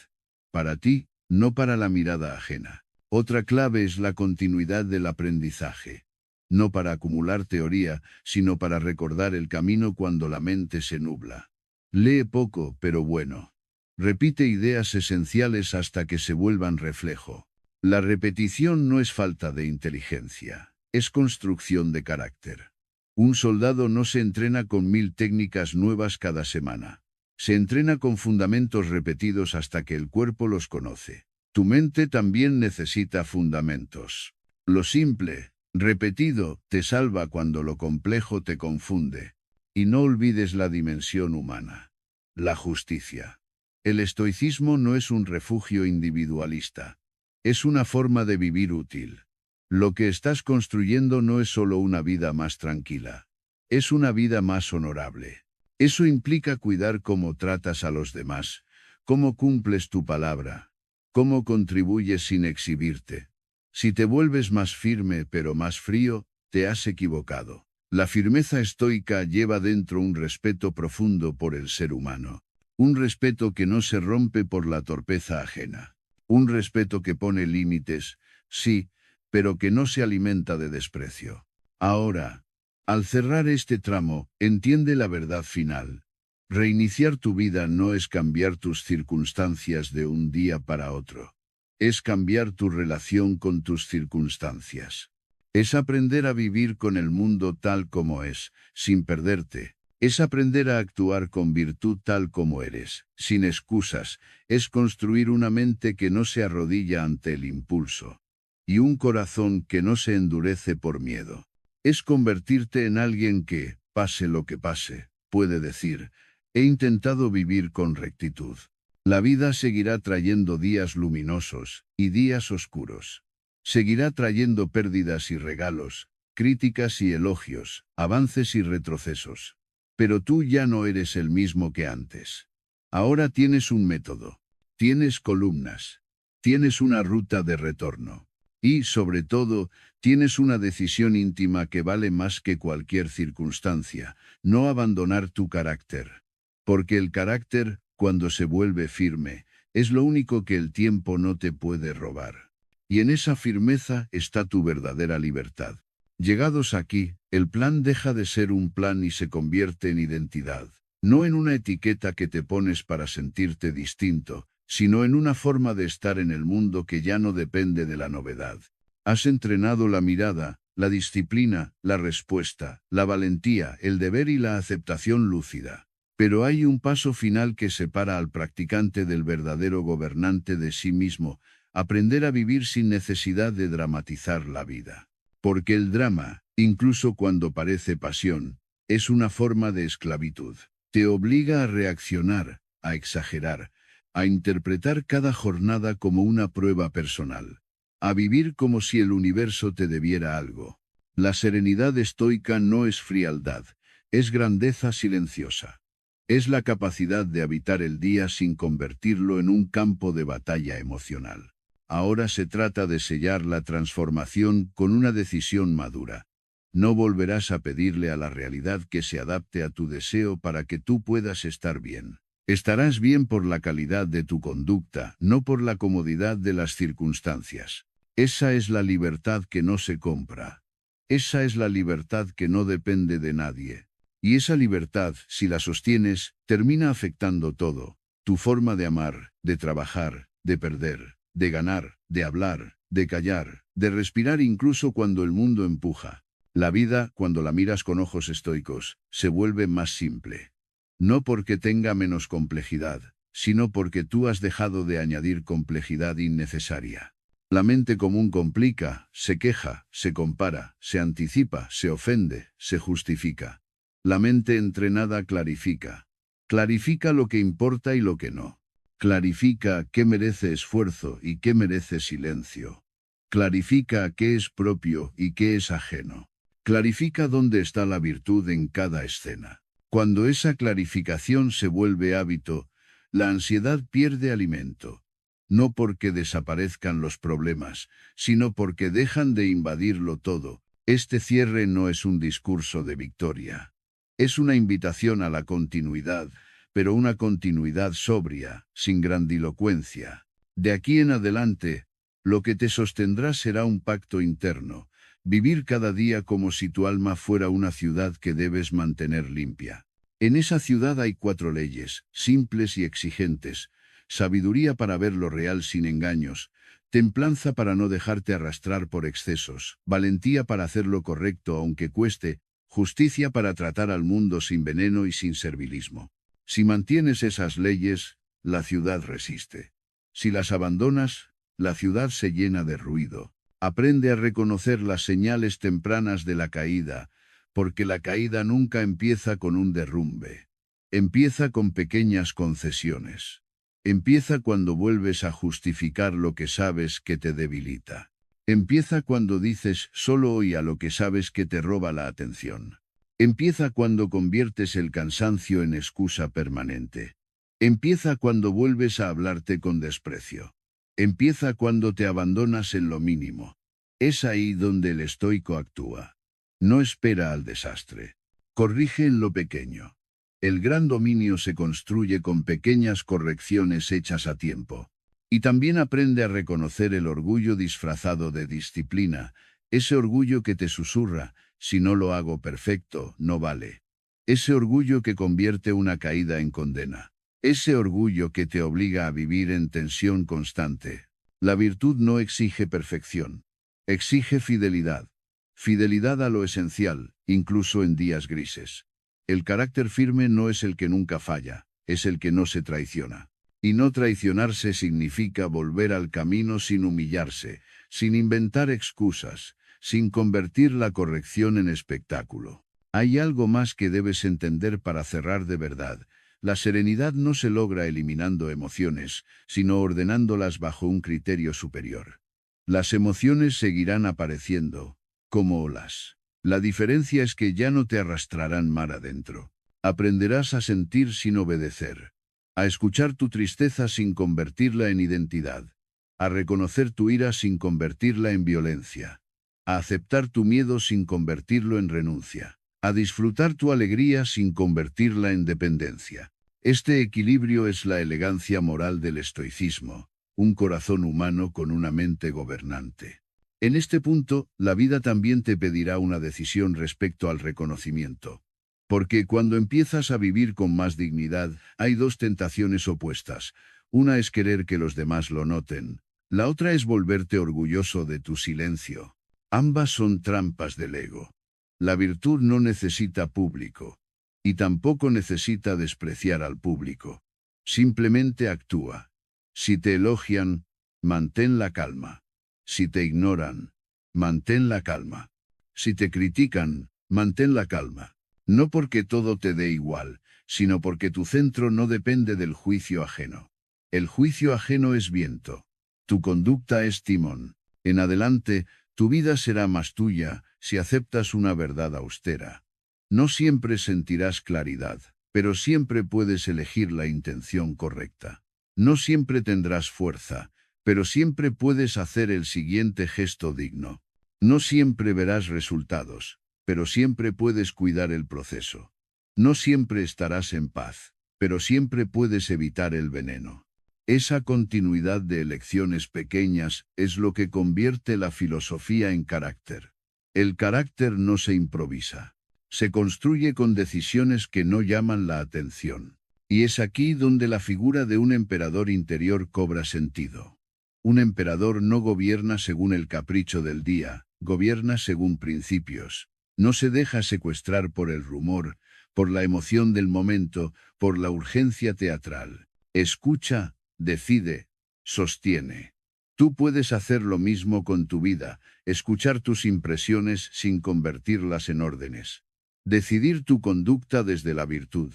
Para ti, no para la mirada ajena. Otra clave es la continuidad del aprendizaje. No para acumular teoría, sino para recordar el camino cuando la mente se nubla. Lee poco, pero bueno. Repite ideas esenciales hasta que se vuelvan reflejo. La repetición no es falta de inteligencia, es construcción de carácter. Un soldado no se entrena con 1000 técnicas nuevas cada semana. Se entrena con fundamentos repetidos hasta que el cuerpo los conoce. Tu mente también necesita fundamentos. Lo simple, repetido, te salva cuando lo complejo te confunde. Y no olvides la dimensión humana. La justicia. El estoicismo no es un refugio individualista. Es una forma de vivir útil. Lo que estás construyendo no es solo una vida más tranquila. Es una vida más honorable. Eso implica cuidar cómo tratas a los demás, cómo cumples tu palabra, cómo contribuyes sin exhibirte. Si te vuelves más firme pero más frío, te has equivocado. La firmeza estoica lleva dentro un respeto profundo por el ser humano. Un respeto que no se rompe por la torpeza ajena. Un respeto que pone límites, sí, pero que no se alimenta de desprecio. Ahora, al cerrar este tramo, entiende la verdad final. Reiniciar tu vida no es cambiar tus circunstancias de un día para otro. Es cambiar tu relación con tus circunstancias. Es aprender a vivir con el mundo tal como es, sin perderte. Es aprender a actuar con virtud tal como eres, sin excusas. Es construir una mente que no se arrodilla ante el impulso. Y un corazón que no se endurece por miedo. Es convertirte en alguien que, pase lo que pase, puede decir, he intentado vivir con rectitud. La vida seguirá trayendo días luminosos y días oscuros. Seguirá trayendo pérdidas y regalos, críticas y elogios, avances y retrocesos. Pero tú ya no eres el mismo que antes. Ahora tienes un método. Tienes columnas. Tienes una ruta de retorno. Y, sobre todo, tienes una decisión íntima que vale más que cualquier circunstancia: no abandonar tu carácter. Porque el carácter, cuando se vuelve firme, es lo único que el tiempo no te puede robar. Y en esa firmeza está tu verdadera libertad. Llegados aquí, el plan deja de ser un plan y se convierte en identidad. No en una etiqueta que te pones para sentirte distinto, sino en una forma de estar en el mundo que ya no depende de la novedad. Has entrenado la mirada, la disciplina, la respuesta, la valentía, el deber y la aceptación lúcida. Pero hay un paso final que separa al practicante del verdadero gobernante de sí mismo: aprender a vivir sin necesidad de dramatizar la vida. Porque el drama, incluso cuando parece pasión, es una forma de esclavitud. Te obliga a reaccionar, a exagerar, a interpretar cada jornada como una prueba personal, a vivir como si el universo te debiera algo. La serenidad estoica no es frialdad, es grandeza silenciosa. Es la capacidad de habitar el día sin convertirlo en un campo de batalla emocional. Ahora se trata de sellar la transformación con una decisión madura. No volverás a pedirle a la realidad que se adapte a tu deseo para que tú puedas estar bien. Estarás bien por la calidad de tu conducta, no por la comodidad de las circunstancias. Esa es la libertad que no se compra. Esa es la libertad que no depende de nadie. Y esa libertad, si la sostienes, termina afectando todo: tu forma de amar, de trabajar, de perder, de ganar, de hablar, de callar, de respirar incluso cuando el mundo empuja. La vida, cuando la miras con ojos estoicos, se vuelve más simple. No porque tenga menos complejidad, sino porque tú has dejado de añadir complejidad innecesaria. La mente común complica, se queja, se compara, se anticipa, se ofende, se justifica. La mente entrenada clarifica. Clarifica lo que importa y lo que no. Clarifica qué merece esfuerzo y qué merece silencio. Clarifica qué es propio y qué es ajeno. Clarifica dónde está la virtud en cada escena. Cuando esa clarificación se vuelve hábito, la ansiedad pierde alimento. No porque desaparezcan los problemas, sino porque dejan de invadirlo todo. Este cierre no es un discurso de victoria. Es una invitación a la continuidad, pero una continuidad sobria, sin grandilocuencia. De aquí en adelante, lo que te sostendrá será un pacto interno: vivir cada día como si tu alma fuera una ciudad que debes mantener limpia. En esa ciudad hay 4 leyes, simples y exigentes: sabiduría para ver lo real sin engaños, templanza para no dejarte arrastrar por excesos, valentía para hacer lo correcto aunque cueste, justicia para tratar al mundo sin veneno y sin servilismo. Si mantienes esas leyes, la ciudad resiste. Si las abandonas, la ciudad se llena de ruido. Aprende a reconocer las señales tempranas de la caída, porque la caída nunca empieza con un derrumbe. Empieza con pequeñas concesiones. Empieza cuando vuelves a justificar lo que sabes que te debilita. Empieza cuando dices solo hoy a lo que sabes que te roba la atención. Empieza cuando conviertes el cansancio en excusa permanente. Empieza cuando vuelves a hablarte con desprecio. Empieza cuando te abandonas en lo mínimo. Es ahí donde el estoico actúa. No espera al desastre. Corrige en lo pequeño. El gran dominio se construye con pequeñas correcciones hechas a tiempo. Y también aprende a reconocer el orgullo disfrazado de disciplina, ese orgullo que te susurra: si no lo hago perfecto, no vale. Ese orgullo que convierte una caída en condena. Ese orgullo que te obliga a vivir en tensión constante. La virtud no exige perfección. Exige fidelidad. Fidelidad a lo esencial, incluso en días grises. El carácter firme no es el que nunca falla, es el que no se traiciona. Y no traicionarse significa volver al camino sin humillarse, sin inventar excusas, sin convertir la corrección en espectáculo. Hay algo más que debes entender para cerrar de verdad. La serenidad no se logra eliminando emociones, sino ordenándolas bajo un criterio superior. Las emociones seguirán apareciendo, como olas. La diferencia es que ya no te arrastrarán mar adentro. Aprenderás a sentir sin obedecer, a escuchar tu tristeza sin convertirla en identidad, a reconocer tu ira sin convertirla en violencia, a aceptar tu miedo sin convertirlo en renuncia, a disfrutar tu alegría sin convertirla en dependencia. Este equilibrio es la elegancia moral del estoicismo, un corazón humano con una mente gobernante. En este punto, la vida también te pedirá una decisión respecto al reconocimiento. Porque cuando empiezas a vivir con más dignidad, hay dos tentaciones opuestas. Una es querer que los demás lo noten. La otra es volverte orgulloso de tu silencio. Ambas son trampas del ego. La virtud no necesita público. Y tampoco necesita despreciar al público. Simplemente actúa. Si te elogian, mantén la calma. Si te ignoran, mantén la calma. Si te critican, mantén la calma. No porque todo te dé igual, sino porque tu centro no depende del juicio ajeno. El juicio ajeno es viento. Tu conducta es timón. En adelante, tu vida será más tuya si aceptas una verdad austera. No siempre sentirás claridad, pero siempre puedes elegir la intención correcta. No siempre tendrás fuerza, pero siempre puedes hacer el siguiente gesto digno. No siempre verás resultados, pero siempre puedes cuidar el proceso. No siempre estarás en paz, pero siempre puedes evitar el veneno. Esa continuidad de elecciones pequeñas es lo que convierte la filosofía en carácter. El carácter no se improvisa. Se construye con decisiones que no llaman la atención. Y es aquí donde la figura de un emperador interior cobra sentido. Un emperador no gobierna según el capricho del día, gobierna según principios. No se deja secuestrar por el rumor, por la emoción del momento, por la urgencia teatral. Escucha, decide, sostiene. Tú puedes hacer lo mismo con tu vida, escuchar tus impresiones sin convertirlas en órdenes. Decidir tu conducta desde la virtud,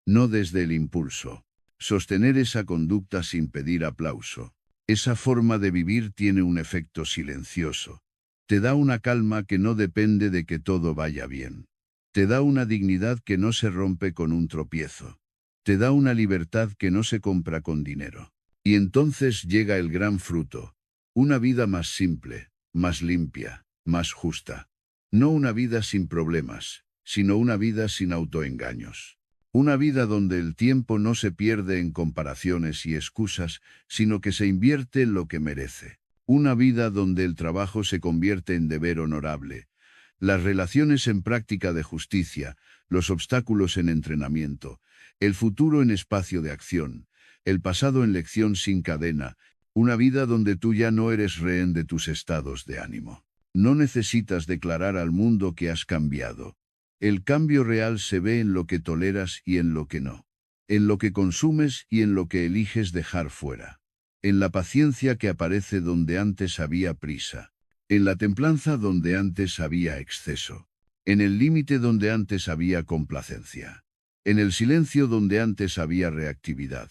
no desde el impulso. Sostener esa conducta sin pedir aplauso. Esa forma de vivir tiene un efecto silencioso. Te da una calma que no depende de que todo vaya bien. Te da una dignidad que no se rompe con un tropiezo. Te da una libertad que no se compra con dinero. Y entonces llega el gran fruto. Una vida más simple, más limpia, más justa. No una vida sin problemas, sino una vida sin autoengaños. Una vida donde el tiempo no se pierde en comparaciones y excusas, sino que se invierte en lo que merece. Una vida donde el trabajo se convierte en deber honorable, las relaciones en práctica de justicia, los obstáculos en entrenamiento, el futuro en espacio de acción, el pasado en lección sin cadena, una vida donde tú ya no eres rehén de tus estados de ánimo. No necesitas declarar al mundo que has cambiado. El cambio real se ve en lo que toleras y en lo que no, en lo que consumes y en lo que eliges dejar fuera, en la paciencia que aparece donde antes había prisa, en la templanza donde antes había exceso, en el límite donde antes había complacencia, en el silencio donde antes había reactividad,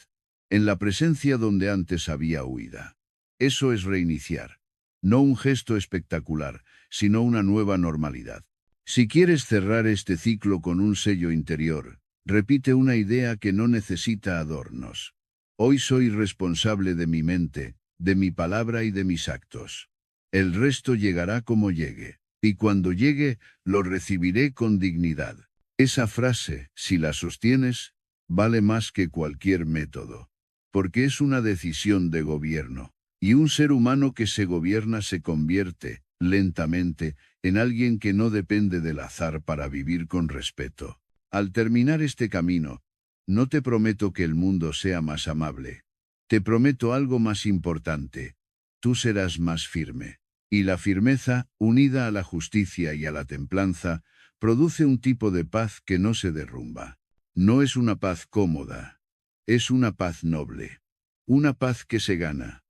en la presencia donde antes había huida. Eso es reiniciar, no un gesto espectacular, sino una nueva normalidad. Si quieres cerrar este ciclo con un sello interior, repite una idea que no necesita adornos. Hoy soy responsable de mi mente, de mi palabra y de mis actos. El resto llegará como llegue, y cuando llegue, lo recibiré con dignidad. Esa frase, si la sostienes, vale más que cualquier método, porque es una decisión de gobierno, y un ser humano que se gobierna se convierte, lentamente, en alguien que no depende del azar para vivir con respeto. Al terminar este camino, no te prometo que el mundo sea más amable. Te prometo algo más importante. Tú serás más firme. Y la firmeza, unida a la justicia y a la templanza, produce un tipo de paz que no se derrumba. No es una paz cómoda. Es una paz noble. Una paz que se gana.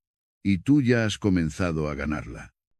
Y tú ya has comenzado a ganarla.